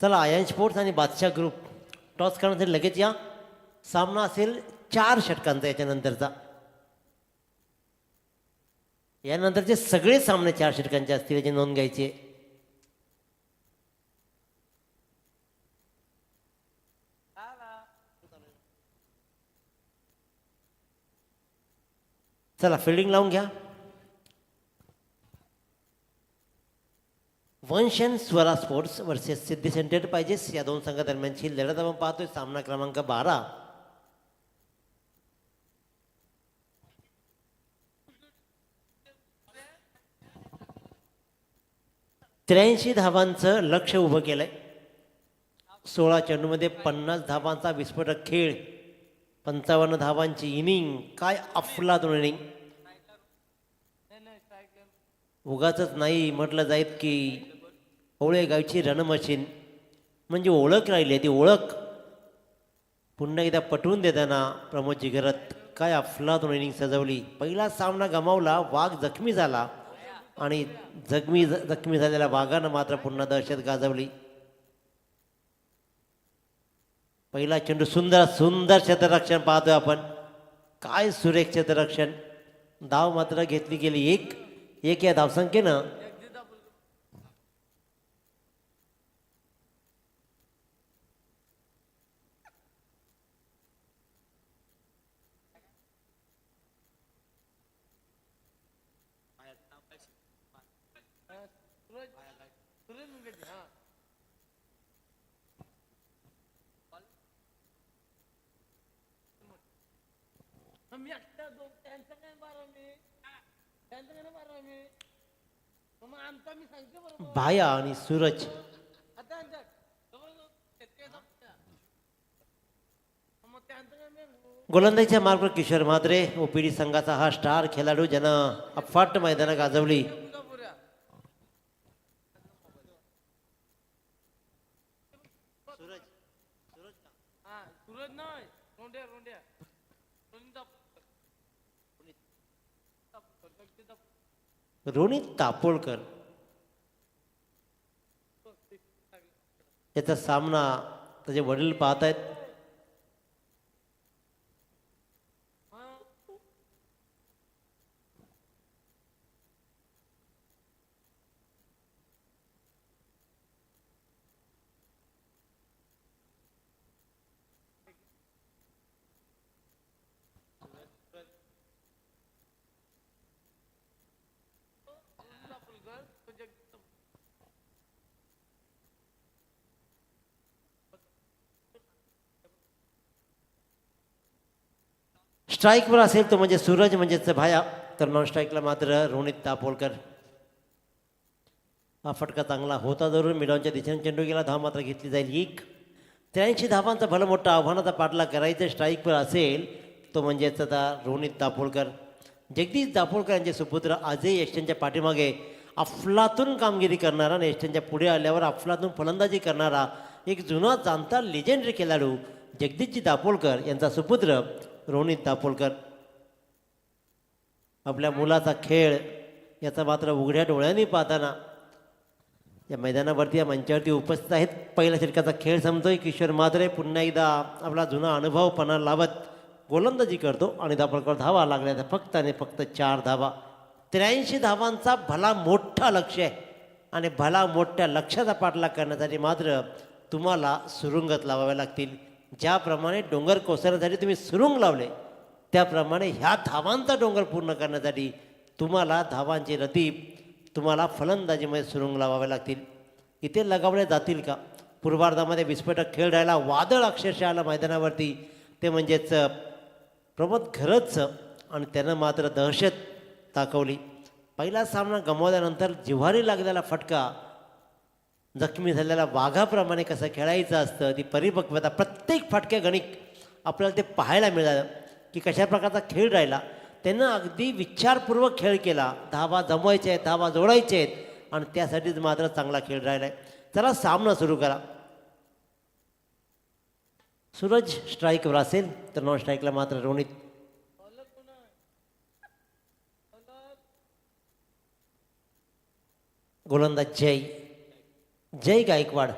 [SPEAKER 3] चला आयन स्पोर्ट्स आणि बादशाह ग्रुप टॉस करण्यासाठी लगेच या। सामना असेल 4 षटकांचा याच्यानंतरचा। यानंतरचे सगळे सामने 4 षटकांचे असतील याची नोंद घ्यायची। चला फिल्डिंग लावून घ्या. वंश and Swara sports versus Siddhi centre पाहिजेस या दोन संघादरम्यानची लढत आपण पाहतोय. सामना क्रमांक 12. त्र्याऐंशी धावांचं लक्ष उभं केलंय. 16 चेंडूमध्ये 50 धावांचा विस्फोटक खेळ, 55 धावांची इनिंग. काय अफलातून इनिंग. उगाच नाही म्हटलं जाईल की ओळे गावची रणमशीन म्हणजे ओळख राहिली आहे. ती ओळख पुन्हा एकदा पटवून देताना प्रमोद जिगरत काय अफलातून इनिंग सजवली. पहिला सामना गमावला, वाघ जखमी झाला आणि जखमी झालेल्या वाघानं मात्र पुन्हा दहशत गाजवली. पहिला चेंडू सुंदर सुंदर क्षेत्ररक्षण पाहतोय आपण. काय सुरेख क्षेत्ररक्षण. धाव मात्र घेतली गेली एक या धावसंख्येनं. भाया आणि सूरज. गोलंदाजीच्या मार्गवर किशोर म्हात्रे ओपीडी संघाचा हा स्टार खेळाडू ज्यानं अफाट मैदानं गाजवली. रोनित तापोळकर याचा सामना त्याचे वडील पाहत आहेत. स्ट्राईकवर असेल तो म्हणजे सूरज म्हणजेच भाया, तर नॉन स्ट्राईकला मात्र रोनित तापोळकर. हा फटका चांगला होता जरूर. मिडॉनच्या दिशेने चेंडू गेला, धाव मात्र घेतली जाईल 1. 83 धावांचा भलं मोठा आव्हानाचा पाठला करायचं स्ट्राईकवर असेल तो म्हणजेच आता रोनित तापोळकर. जगदीश तापोळकर यांचे सुपुत्र आजही यष्टींच्या पाठीमागे अफलातून कामगिरी करणारा आणि यष्टींच्या पुढे आल्यावर अफलातून फलंदाजी करणारा एक जुना जाणता लेजेंडरी खेळाडू जगदीशजी तापोळकर यांचा सुपुत्र रोनित तापोळकर. आपल्या मुलाचा खेळ याचा मात्र उघड्या डोळ्यांनी पाहताना या मैदानावरती या मंचावरती उपस्थित आहेत. पहिल्या षटकाचा खेळ संपतोय. किशोर म्हात्रे पुन्हा एकदा आपला जुना अनुभव पणा लावत गोलंदाजी करतो आणि तापोळकर धावा लागल्या फक्त आणि फक्त 4 धावा. 83 धावांचा भला मोठा लक्ष आहे आणि भला मोठ्या लक्ष्याचा पाठलाग करण्यासाठी मात्र तुम्हाला सुरुंगत लावाव्या लागतील. ज्याप्रमाणे डोंगर कोसळण्यासाठी तुम्ही सुरुंग लावले त्याप्रमाणे ह्या धावांचा डोंगर पूर्ण करण्यासाठी तुम्हाला धावांची रतीब तुम्हाला फलंदाजीमध्ये सुरुंग लावावे लागतील. इथे लगावले जातील का? पूर्वार्धामध्ये विस्फोटक खेळ राहिला. वादळ अक्षरशः आलं मैदानावरती ते म्हणजेच प्रमोद घरतचं आणि त्यानं मात्र दहशत दाखवली. पहिला सामना गमावल्यानंतर जिव्हारी लागलेला फटका जखमी झालेल्या वाघाप्रमाणे कसं खेळायचं असतं ती परिपक्वता प्रत्येक फटक्या गणिक आपल्याला ते पाहायला मिळालं की कशा प्रकारचा खेळ राहिला. त्यानं अगदी विचारपूर्वक खेळ केला. धावा जमवायच्या आहेत, धावा जोडायच्या आहेत आणि त्यासाठीच मात्र चांगला खेळ राहिला आहे. चला सामना सुरू करा. सूरज स्ट्राईकवर असेल तर नॉन स्ट्राईकला मात्र रोनित. गोलंदाज जय गायकवाड.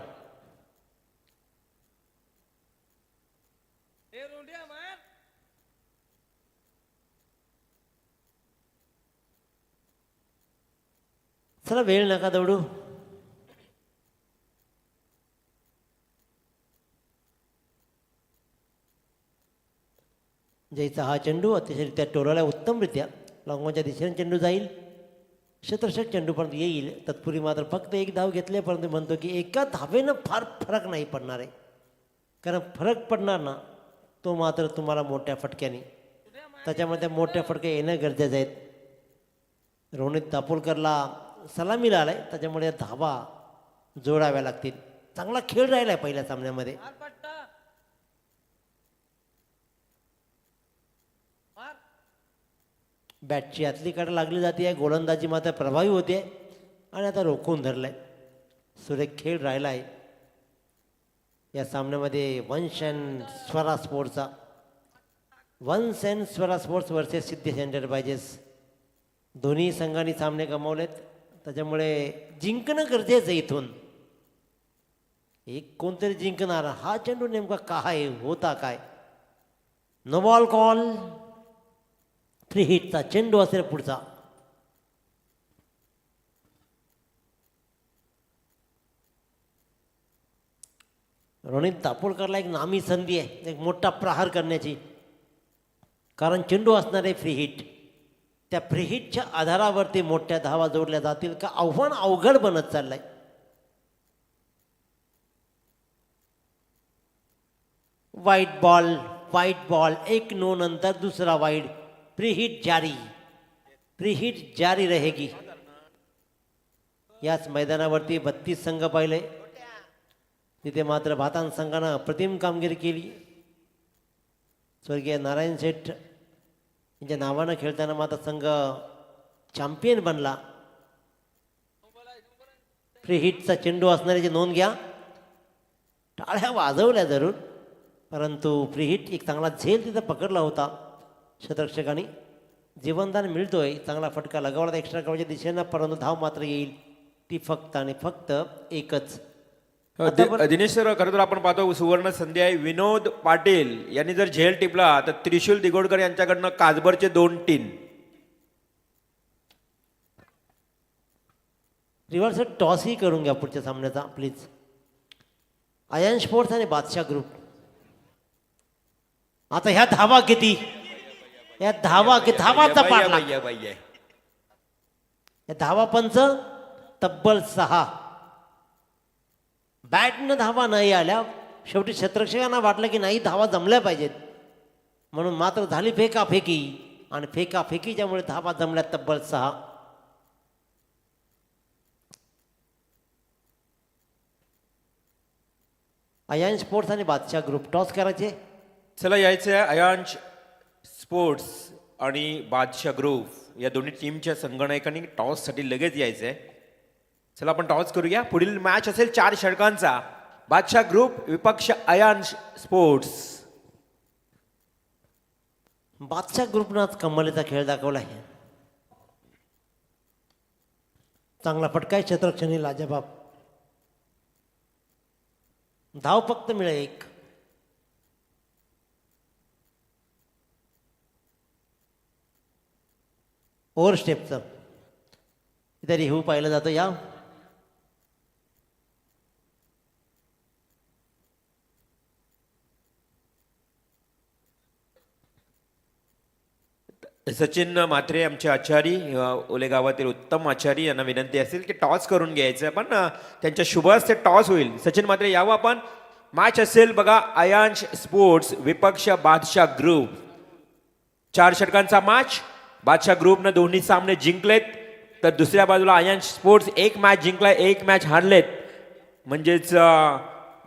[SPEAKER 3] चला वेळ नका दौडू. जयचा हा चेंडू अतिशयरित्या टोलाला उत्तमरित्या लॉंगॉनच्या दिशेने चेंडू जाईल, शतरषक चेंडूपर्यंत येईल. तत्पूर्वी मात्र फक्त एक धाव घेतल्यापर्यंत म्हणतो की एका धावेनं फार फरक नाही पडणार आहे, कारण फरक पडणार ना तो मात्र तुम्हाला मोठ्या फटक्याने, त्याच्यामुळे त्या मोठ्या फटक्या येणं गरजेचं आहेत. रोहित दापोलकरला सलामीला आलाय, त्याच्यामुळे धावा जोडाव्या लागतील. चांगला खेळ राहिला आहे पहिल्या सामन्यामध्ये. बॅटची आतली कडे लागली जाते आहे, गोलंदाजी मात्र प्रभावी होते आणि आता रोखून धरलाय. सुरेख खेळ राहिला आहे या सामन्यामध्ये. वंश अँड स्वरा स्पोर्ट्सचा, वंश and Swara sports versus Siddhesh enterprises, दोन्ही संघांनी सामने गमावलेत, त्याच्यामुळे जिंकणं गरजेचं आहे. इथून एक कोणतरी जिंकणार. हा चेंडू नेमका काय होता, काय नो बॉल कॉल, फ्री हिटचा चेंडू असेल पुढचा. रोहित दापोलकरला एक नामी संधी आहे, एक मोठा प्रहार करण्याची, कारण चेंडू असणार आहे फ्री हिट. त्या फ्री हिटच्या आधारावरती मोठ्या धावा जोडल्या जातील का आव्हान अवघड बनत चाललंय. वाईट बॉल, एक नो नंतर दुसरा वाईड. फ्री हिट जारी रहेगी. याच मैदानावरती 32 संघ पाहिले, तिथे मात्र भातान संघानं अप्रतिम कामगिरी केली. स्वर्गीय नारायण शेठ यांच्या नावानं खेळताना मात्र संघ चॅम्पियन बनला. फ्री हिटचा चेंडू असणाऱ्याची नोंद घ्या. टाळ्या वाजवल्या जरूर, परंतु फ्री हिट एक चांगला झेल तिथं पकडला होता शतरक्षकांनी. जीवनदान मिळतोय, चांगला फटका लगावला एक्स्ट्रा कव्हरच्या दिशेनं, परंतु धाव मात्र येईल ती फक्त आणि फक्त एकच.
[SPEAKER 4] दिनेश सर, खरं तर आपण पाहतो सुवर्ण संधी आहे. विनोद पाटील यांनी जर झेल टिपला तर त्रिशूल दिगोडकर यांच्याकडनं काजबरचे 2 टीन.
[SPEAKER 3] रिव्हर्स टॉसही करून घ्या पुढच्या सामन्याचा प्लीज. आयन स्पोर्ट्स आणि बादशाह ग्रुप. आता ह्या धावा किती, या धावाचा पाठला, या धावा पंच तब्बल 6. बॅटनं धावा नाही आल्या, शेवटी शतरक्षकांना वाटलं की नाही धावा जमल्या पाहिजेत, म्हणून मात्र झाली फेकाफेकी, आणि फेकाफेकीच्यामुळे धावा जमल्या तब्बल 6. अयान स्पोर्ट्स आणि बादशाह ग्रुप टॉस करायचे.
[SPEAKER 4] चला यायचं आहे अयांश स्पोर्ट्स आणि बादशाह ग्रुप या दोन्ही टीमच्या संगणकांनी टॉससाठी लगेच यायचं आहे. चला आपण टॉस करूया. पुढील मॅच असेल 4 षटकांचा. बादशाह ग्रुप विपक्ष अयांश स्पोर्ट्स.
[SPEAKER 3] बादशाह ग्रुपनं आज कमालीचा खेळ दाखवला आहे. चांगला फटकाय क्षेत्ररक्षणी लाजबाब. धाव फक्त मिळेल 1. ओव्हर स्टेपचं इथे रिव्ह्यू पाहिलं जातं. या
[SPEAKER 4] सचिन म्हात्रे आमचे आचारी, ओले गावातील उत्तम आचारी, यांना विनंती असेल की टॉस करून घ्यायचं, पण त्यांच्या शुभ हस्ते टॉस होईल. सचिन म्हात्रे यावं आपण. मॅच असेल बघा अयांश स्पोर्ट्स विपक्ष बादशाह ग्रुप. 4 षटकांचा मॅच. बादशाह ग्रुपनं दोन्ही सामने जिंकलेत, तर दुसऱ्या बाजूला अयांश स्पोर्ट्स 1 मॅच जिंकलाय, 1 मॅच हारलेत. म्हणजेच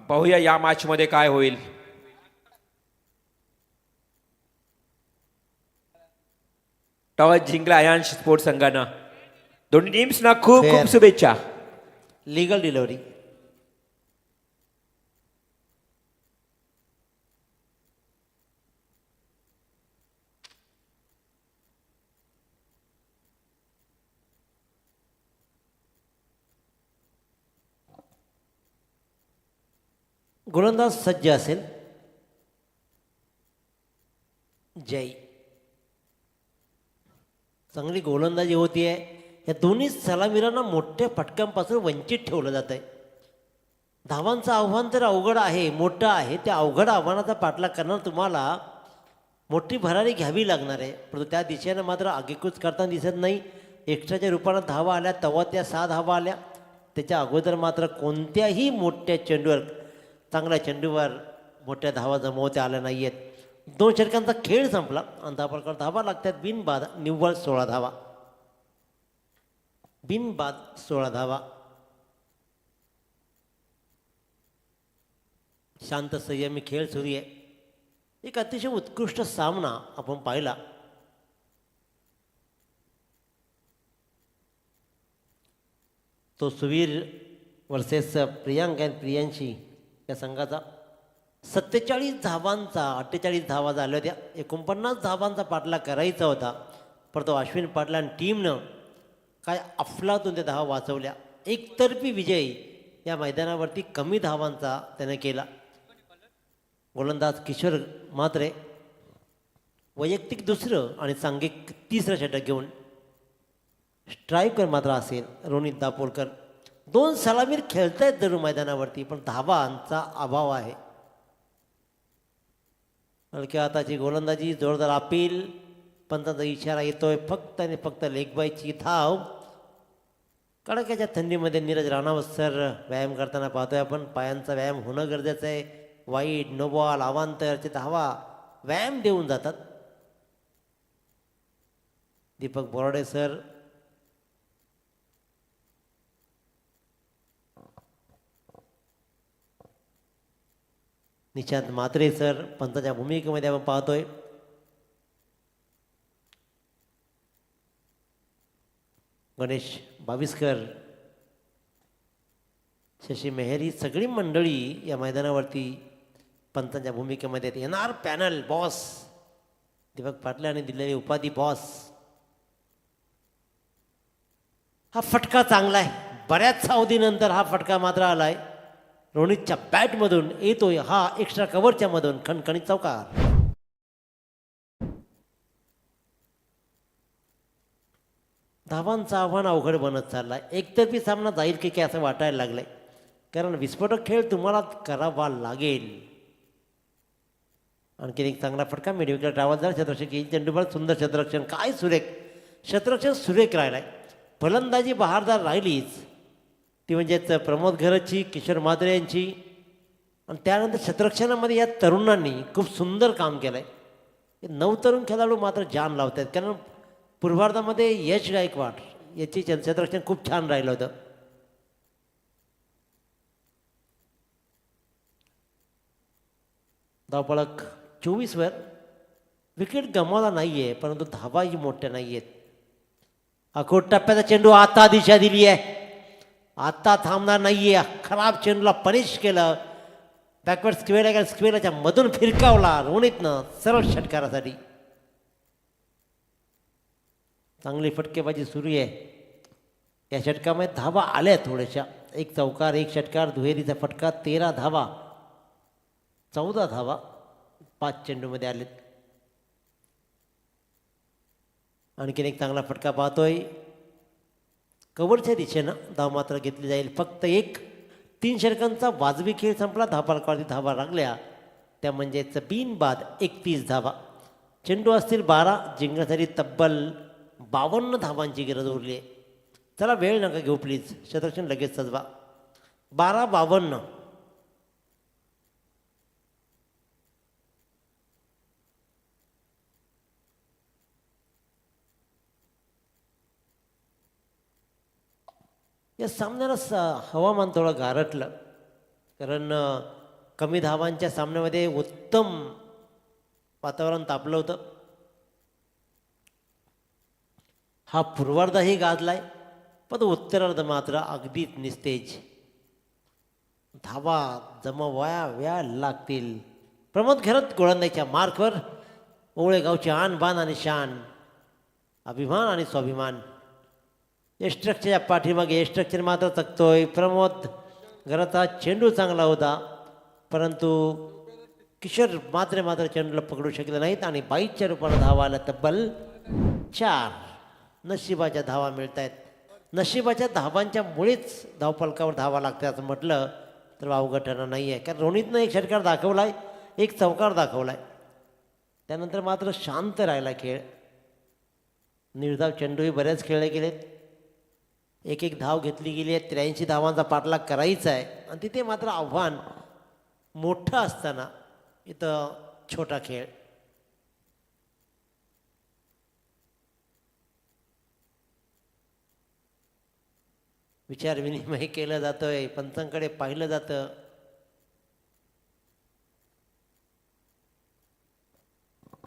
[SPEAKER 4] पाहूया या मॅचमध्ये काय होईल. टॉस जिंकला अयांश स्पोर्ट्स संघानं. दोन्ही टीम्सना खूप खूप शुभेच्छा.
[SPEAKER 3] Legal delivery. गोलंदाज सज्ज असेल. जय. चांगली गोलंदाजी होती आहे. या दोन्ही सलामीरांना मोठ्या फटक्यांपासून वंचित ठेवलं जात आहे. धावांचं आव्हान तर अवघड आहे, मोठं आहे. त्या अवघड आव्हानाचा पाठलाग करणार तुम्हाला मोठी भरारी घ्यावी लागणार आहे, परंतु त्या दिशेनं मात्र आगेकूच करताना दिसत नाही. एक्स्ट्राच्या रूपानं धावा आल्या, तेव्हा त्या 6 धावा आल्या. त्याच्या अगोदर मात्र कोणत्याही मोठ्या चेंडूवर, चांगल्या चेंडूवर मोठ्या धावा जमवता आल्या नाही आहेत. 2 षटकांचा खेळ संपला आणि धावपळकर धावा लागतात बिनबाद निव्वळ 16 धावा. बिनबाद 16 धावा. शांत संयमी खेळ सुरू आहे. एक अतिशय उत्कृष्ट सामना आपण पाहिला. तो सुवीर वर्सेस प्रियांका आणि प्रियांशी या संघाचा 47 धावांचा 48 धावा झाल्या होत्या. 49 धावांचा पाठलाग करायचा होता, परंतु अश्विन पाटला आणि टीमनं काय अफलातून त्या धावा वाचवल्या. एकतर्फी विजय या मैदानावरती कमी धावांचा त्याने केला. गोलंदाज किशोर मात्रे वैयक्तिक 2रं आणि सांघिक 3रं षटक घेऊन स्ट्रायकर मात्र असेल रोनित दापोलकर. 2 सलामीर खेळतायत जरूर मैदानावरती, पण धावांचा अभाव आहे. हलक्या हाताची गोलंदाजी, जोरदार अपील, पंतांचा इशारा येतोय. फक्त आणि फक्त लेगबायची धाव. कडाक्याच्या थंडीमध्ये नीरज राणावत सर व्यायाम करताना पाहतोय आपण. पायांचा व्यायाम होणं गरजेचं आहे. वाईट, नो बॉल, अवांतरचे धावा व्यायाम देऊन जातात. दीपक बोराडे सर निशांत म्हात्रे सर पंताच्या भूमिकेमध्ये आपण पाहतोय. गणेश बाविस्कर, शशी मेहर ही सगळी मंडळी या मैदानावरती पंतांच्या भूमिकेमध्ये येणार. पॅनल बॉस दीपक पाटले यांनी दिलेली उपाधी बॉस. हा फटका चांगला आहे. बऱ्याच अवधीनंतर हा फटका मात्र आलाय. रोनितच्या बॅटमधून येतोय हा एक्स्ट्रा कव्हरच्या मधून खणखणीत चौकार. धावांचं आव्हान अवघड बनत चाललाय. एकतर्फी सामना जाईल की काय असं वाटायला लागलंय, कारण विस्फोटक खेळ तुम्हाला करावा लागेल. आणखीन एक चांगला फटका मिडविकेट डावादार क्षेत्ररक्षक येईल. चेंडूवर सुंदर क्षेत्ररक्षण, काय सुरेख क्षेत्ररक्षण, सुरेख राहिलाय. फलंदाजी बहारदार राहिलीच ती म्हणजेच प्रमोद घरतची, किशोर मात्रे यांची. आणि त्यानंतर क्षेत्ररक्षणामध्ये या तरुणांनी खूप सुंदर काम केलं आहे. 9 तरुण खेळाडू मात्र जान लावत आहेत, कारण पूर्वार्धामध्ये यश गायकवाड याची क्षेत्ररक्षण खूप छान राहिलं होतं. धावपळक 24 विकेट गमावला नाही आहे, परंतु धावाही मोठ्या नाही आहेत. अकोट टप्प्याचा चेंडू आता दिशा दिली आहे, आता थांबणार नाही आहे. खराब चेंडूला पनिश केलं. बॅकवर्ड स्क्वेअरच्या मधून फिरकावला रोनितनं सरळ षटकारासाठी. चांगली फटकेबाजी सुरू आहे. या षटकामध्ये धावा आल्या थोड्याशा. 1 चौकार, 1 षटकार, दुहेरीचा फटका, 13 धावा, 14 धावा 5 चेंडूमध्ये आलेत. आणखीन एक चांगला फटका पाहतोय. कव्हरच्या दिशेनं धाव मात्र घेतली जाईल. फक्त 3 षटकांचा वाजवी खेळ संपला. धावपळकावरती धावा लागल्या त्या म्हणजेच बिनबाद 31 धावा. चेंडू असतील 12, जिंकण्यासाठी तब्बल 52 धावांची गरज उरली आहे. चला वेळ नका घेऊ प्लीज, क्षेत्ररक्षण लगेच सजवा. 12-52. या सामन्याला हवामान थोडं गारटलं, कारण कमी धावांच्या सामन्यामध्ये उत्तम वातावरण तापलं होतं. हा पूर्वार्धही गाजलाय, पण उत्तरार्ध मात्र अगदीच निस्तेज. धावा जमवाव्या लागतील. प्रमोद घरत गोलंदाजीच्या मार्कवर. ओळेगावची आन बान आणि शान, अभिमान आणि स्वाभिमान. यष्टरक्षच्या पाठीमागे यष्टरक्षण मात्र चकतोय. प्रमोद घरचा चेंडू चांगला होता, परंतु किशोर मात्र चेंडूला पकडू शकले नाहीत आणि 22च्या रूपानं धावा आल्या तब्बल 4. नशिबाच्या धावा मिळत आहेत. नशिबाच्या धावांच्या मुळेच धावपलकावर धावा लागते असं म्हटलं तर अवघड ठरणार नाही आहे, कारण रोनितनं 1 षटकार दाखवला आहे, 1 चौकार दाखवला आहे. त्यानंतर मात्र शांत राहिला खेळ. निर्धाव चेंडूही बरेच खेळले गेलेत. एक एक धाव घेतली गेली आहे. 83 धावांचा पाठलाग करायचा आहे आणि तिथे मात्र आव्हान मोठं असताना इथं छोटा खेळ. विचार विनिमय केलं जातोय, पंचांकडे पाहिलं जातं.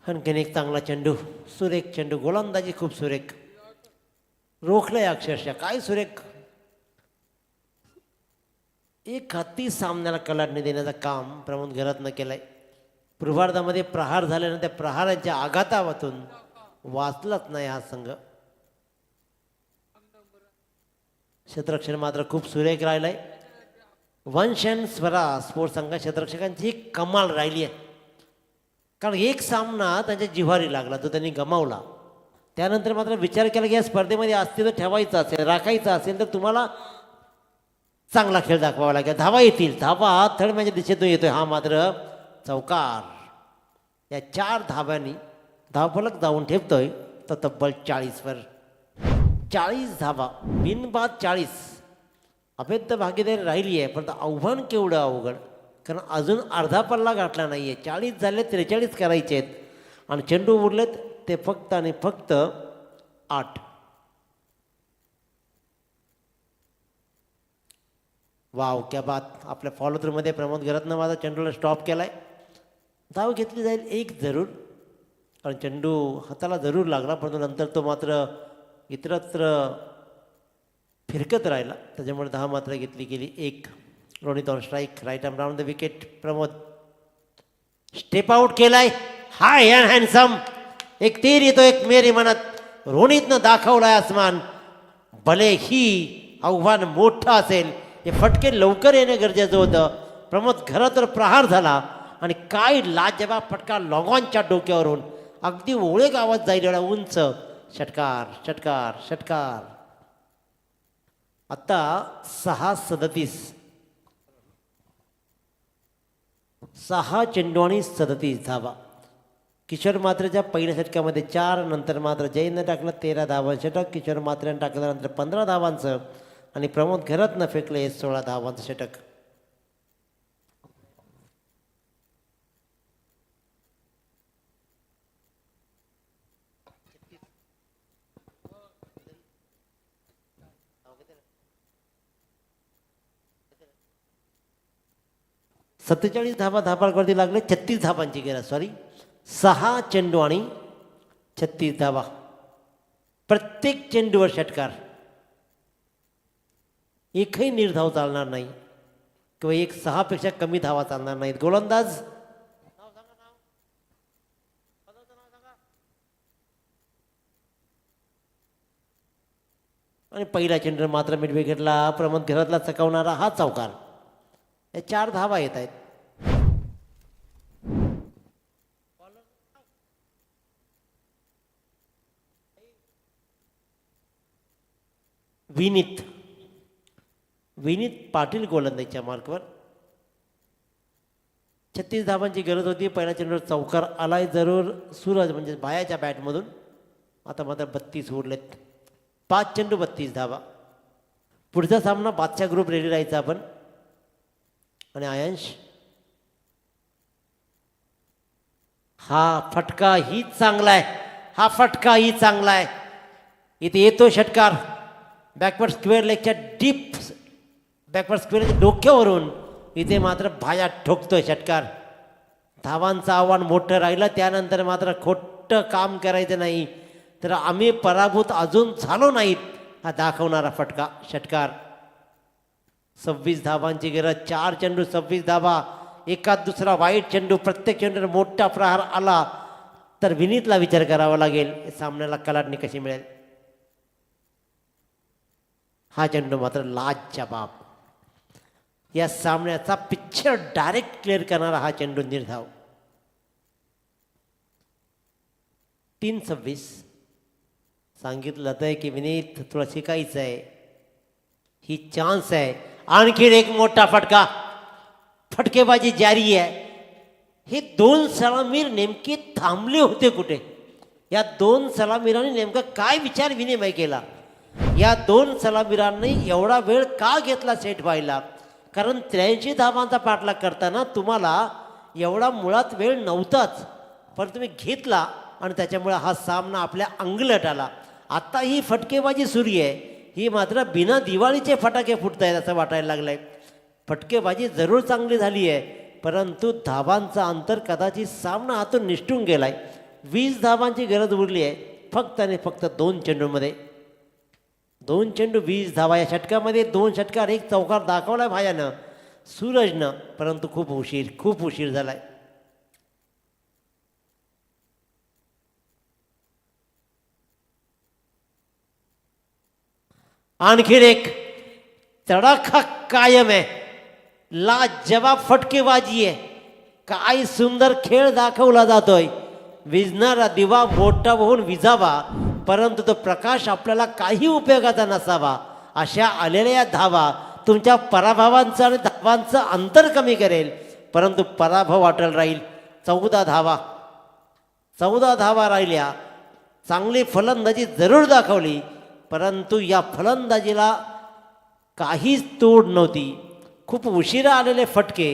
[SPEAKER 3] आणखीन एक चांगला चेंडू, सुरेख चेंडू, गोलंदाजी खूप सुरेख, रोखलंय अक्षरशः. काय सुरेख, एक हाती सामन्याला कलाटणी देण्याचं काम प्रमोद घरातनं केलंय. पूर्वार्धामध्ये प्रहार झाल्यानं त्या प्रहारांच्या आघातावातून वाचलाच नाही हा संघ. क्षेत्ररक्षण मात्र खूप सुरेख राहिलंय. वंश अँड स्वरा स्पोर्ट्स संघ क्षेत्ररक्षकांची एक कमाल राहिली आहे. कारण एक सामना त्यांच्या जिव्हारी लागला तो त्यांनी गमावला. त्यानंतर मात्र विचार केला की या स्पर्धेमध्ये अस्तित्व ठेवायचं असेल, राखायचं असेल तर तुम्हाला चांगला खेळ दाखवावा लागेल. धावा येतील, धावा थर्ड मॅचच्या दिशेतून येतोय. हा मात्र चौकार. या 4 धाव्यांनी धावफलक जाऊन ठेवतोय तर तब्बल 40वर. 40 धावा, बिनबाद 40. अभेद्य भागीदारी राहिली आहे, पण आव्हान केवढं अवघड, कारण अजून अर्धा पल्ला गाठला नाही आहे. 40 झाले, 43 करायचे आहेत आणि चेंडू उरलेत ते फक्त आणि फक्त 8. वाव, क्या बात. आपल्या फॉलो थ्रूमध्ये प्रमोद घरातनं माझा चेंडूला स्टॉप केलाय. धाव घेतली जाईल एक जरूर, कारण चेंडू हाताला जरूर लागला, परंतु नंतर तो मात्र इतरत्र फिरकत राहिला. त्याच्यामुळे धाव मात्र घेतली गेली एक. Ronit on strike, right arm round the wicket. Pramod step out केलाय. High and handsome. एक तीर येतो एक मेरी म्हणत रोनितनं दाखवलाय आसमान. भले ही आव्हान मोठं असेल, हे फटके लवकर येणं गरजेचं होतं. प्रमोद घरातर प्रहार झाला आणि काय लाजवाब फटका लॉंगॉनच्या डोक्यावरून अगदी ओळे गावात जाईल एवढा उंच. षटकार षटकार षटकार. आता 6:37. 6 चेंडू आणि 37 धावा. किशोर मात्रेच्या पहिल्या षटकामध्ये 4, नंतर मात्र जैननं टाकलं 13 धावांचं षटक. किशोर मात्रेनं टाकल्यानंतर 15 धावांचं आणि प्रमोद घरातनं फेकले 16 धावांचं षटक. सत्तेचाळीस धावा धापावरती लागले. 36 धावांची गरज. 6 चेंडू आणि 36 धावा. प्रत्येक चेंडूवर षटकार. एकही निर्धाव चालणार नाही किंवा 6 पेक्षा कमी धावा चालणार नाहीत. गोलंदाज आणि पहिला चेंडू मात्र मिड विकेटला प्रमोद घरातला चकवणारा हा चौकार. या 4 धावा येत आहेत. विनीत पाटील गोलंदाजीच्या मार्कवर. 36 धावांची गरज होती. पहिला चेंडूवर चौकार आलाय जरूर सूरज म्हणजे बायाच्या बॅटमधून. आता मात्र 32 उरलेत. 5 चेंडू 32 धावा. पुढचा सामना बादशाह ग्रुप रेडी राहायचा आपण. आणि आयांश, हा फटका ही चांगला आहे. हा फटका ही चांगला आहे. इथे येतो षटकार. बॅकवर्ड स्क्वेअर लेगच्या डीप बॅकवर्ड स्क्वेअरच्या डोक्यावरून इथे मात्र भाया ठोकतोय षटकार. धावांचं आव्हान मोठं राहिलं. त्यानंतर मात्र खोटं काम करायचं नाही, तर आम्ही पराभूत अजून झालो नाहीत हा दाखवणारा फटका षटकार. 26 धावांची गरज. 4 चेंडू 26 धावा. एकात दुसरा वाईट चेंडू. प्रत्येक चेंडूवर मोठा प्रहार आला तर विनीतला विचार करावा लागेल सामन्याला कलाटणी कशी मिळेल. हा चेंडू मात्र लाजवाब. या सामन्याचा पिक्चर डायरेक्ट क्लिअर करणारा हा चेंडू निर्धाव. 3:26. सांगितलं जातंय की विनीत तुला शिकायचं आहे, ही चान्स आहे. आणखीन एक मोठा फटका. फटकेबाजी जारी आहे. हे 2 सलामीर नेमके थांबले होते कुठे? या 2 सलामीरांनी नेमका काय विचार विनिमय केला? या 2 सलामीरांनी एवढा वेळ का घेतला सेट व्हायला? कारण 83 धावांचा पाठलाग करताना तुम्हाला एवढा मुळात वेळ नव्हताच, पण तुम्ही घेतला आणि त्याच्यामुळे हा सामना आपल्या अंगलट आला. आता ही फटकेबाजी सुरू आहे, ही मात्र बिना दिवाळीचे फटाके फुटत आहेत असं वाटायला लागलं आहे. फटकेबाजी जरूर चांगली झाली आहे, परंतु धावांचा अंतर कदाचित सामना हातून निसटून गेला आहे. 20 धावांची गरज उरली आहे फक्त आणि फक्त 2 चेंडूमध्ये. 2 चेंडू 20 धावा. या षटकामध्ये 2 षटकार 1 चौकार दाखवला भायानं सूरजनं, परंतु खूप उशीर झाला आहे. आणखीन एक तडाखा कायम आहे, लाजवाब फटकेबाजी आहे. काय सुंदर खेळ दाखवला जातोय. विझणारा दिवा मोठा होऊन विजावा, परंतु तो प्रकाश आपल्याला काही उपयोगाचा नसावा. अशा आलेल्या या धावा तुमच्या पराभवांचं आणि धावांचं अंतर कमी करेल, परंतु पराभव वाटेल राहील. 14 धावा राहिल्या. चांगली फलंदाजी जरूर दाखवली, परंतु या फलंदाजीला काहीच तोड नव्हती. खूप उशिरा आलेले फटके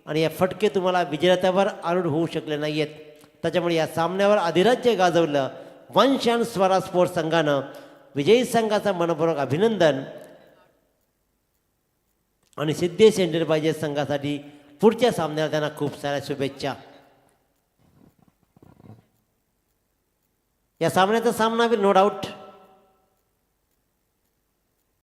[SPEAKER 3] आणि या फटके तुम्हाला विजेत्यावर आरूढ होऊ शकले नाही आहेत. त्याच्यामुळे या सामन्यावर अधिराज्य गाजवलं. वंश आणि स्वरा स्पोर्ट्स संघानं विजयी संघाचं मनपूर्वक अभिनंदन आणि सिद्धेश एंटरप्राइजेस संघासाठी पुढच्या सामन्याला त्यांना खूप साऱ्या शुभेच्छा. या सामन्याचा सामना नो डाऊट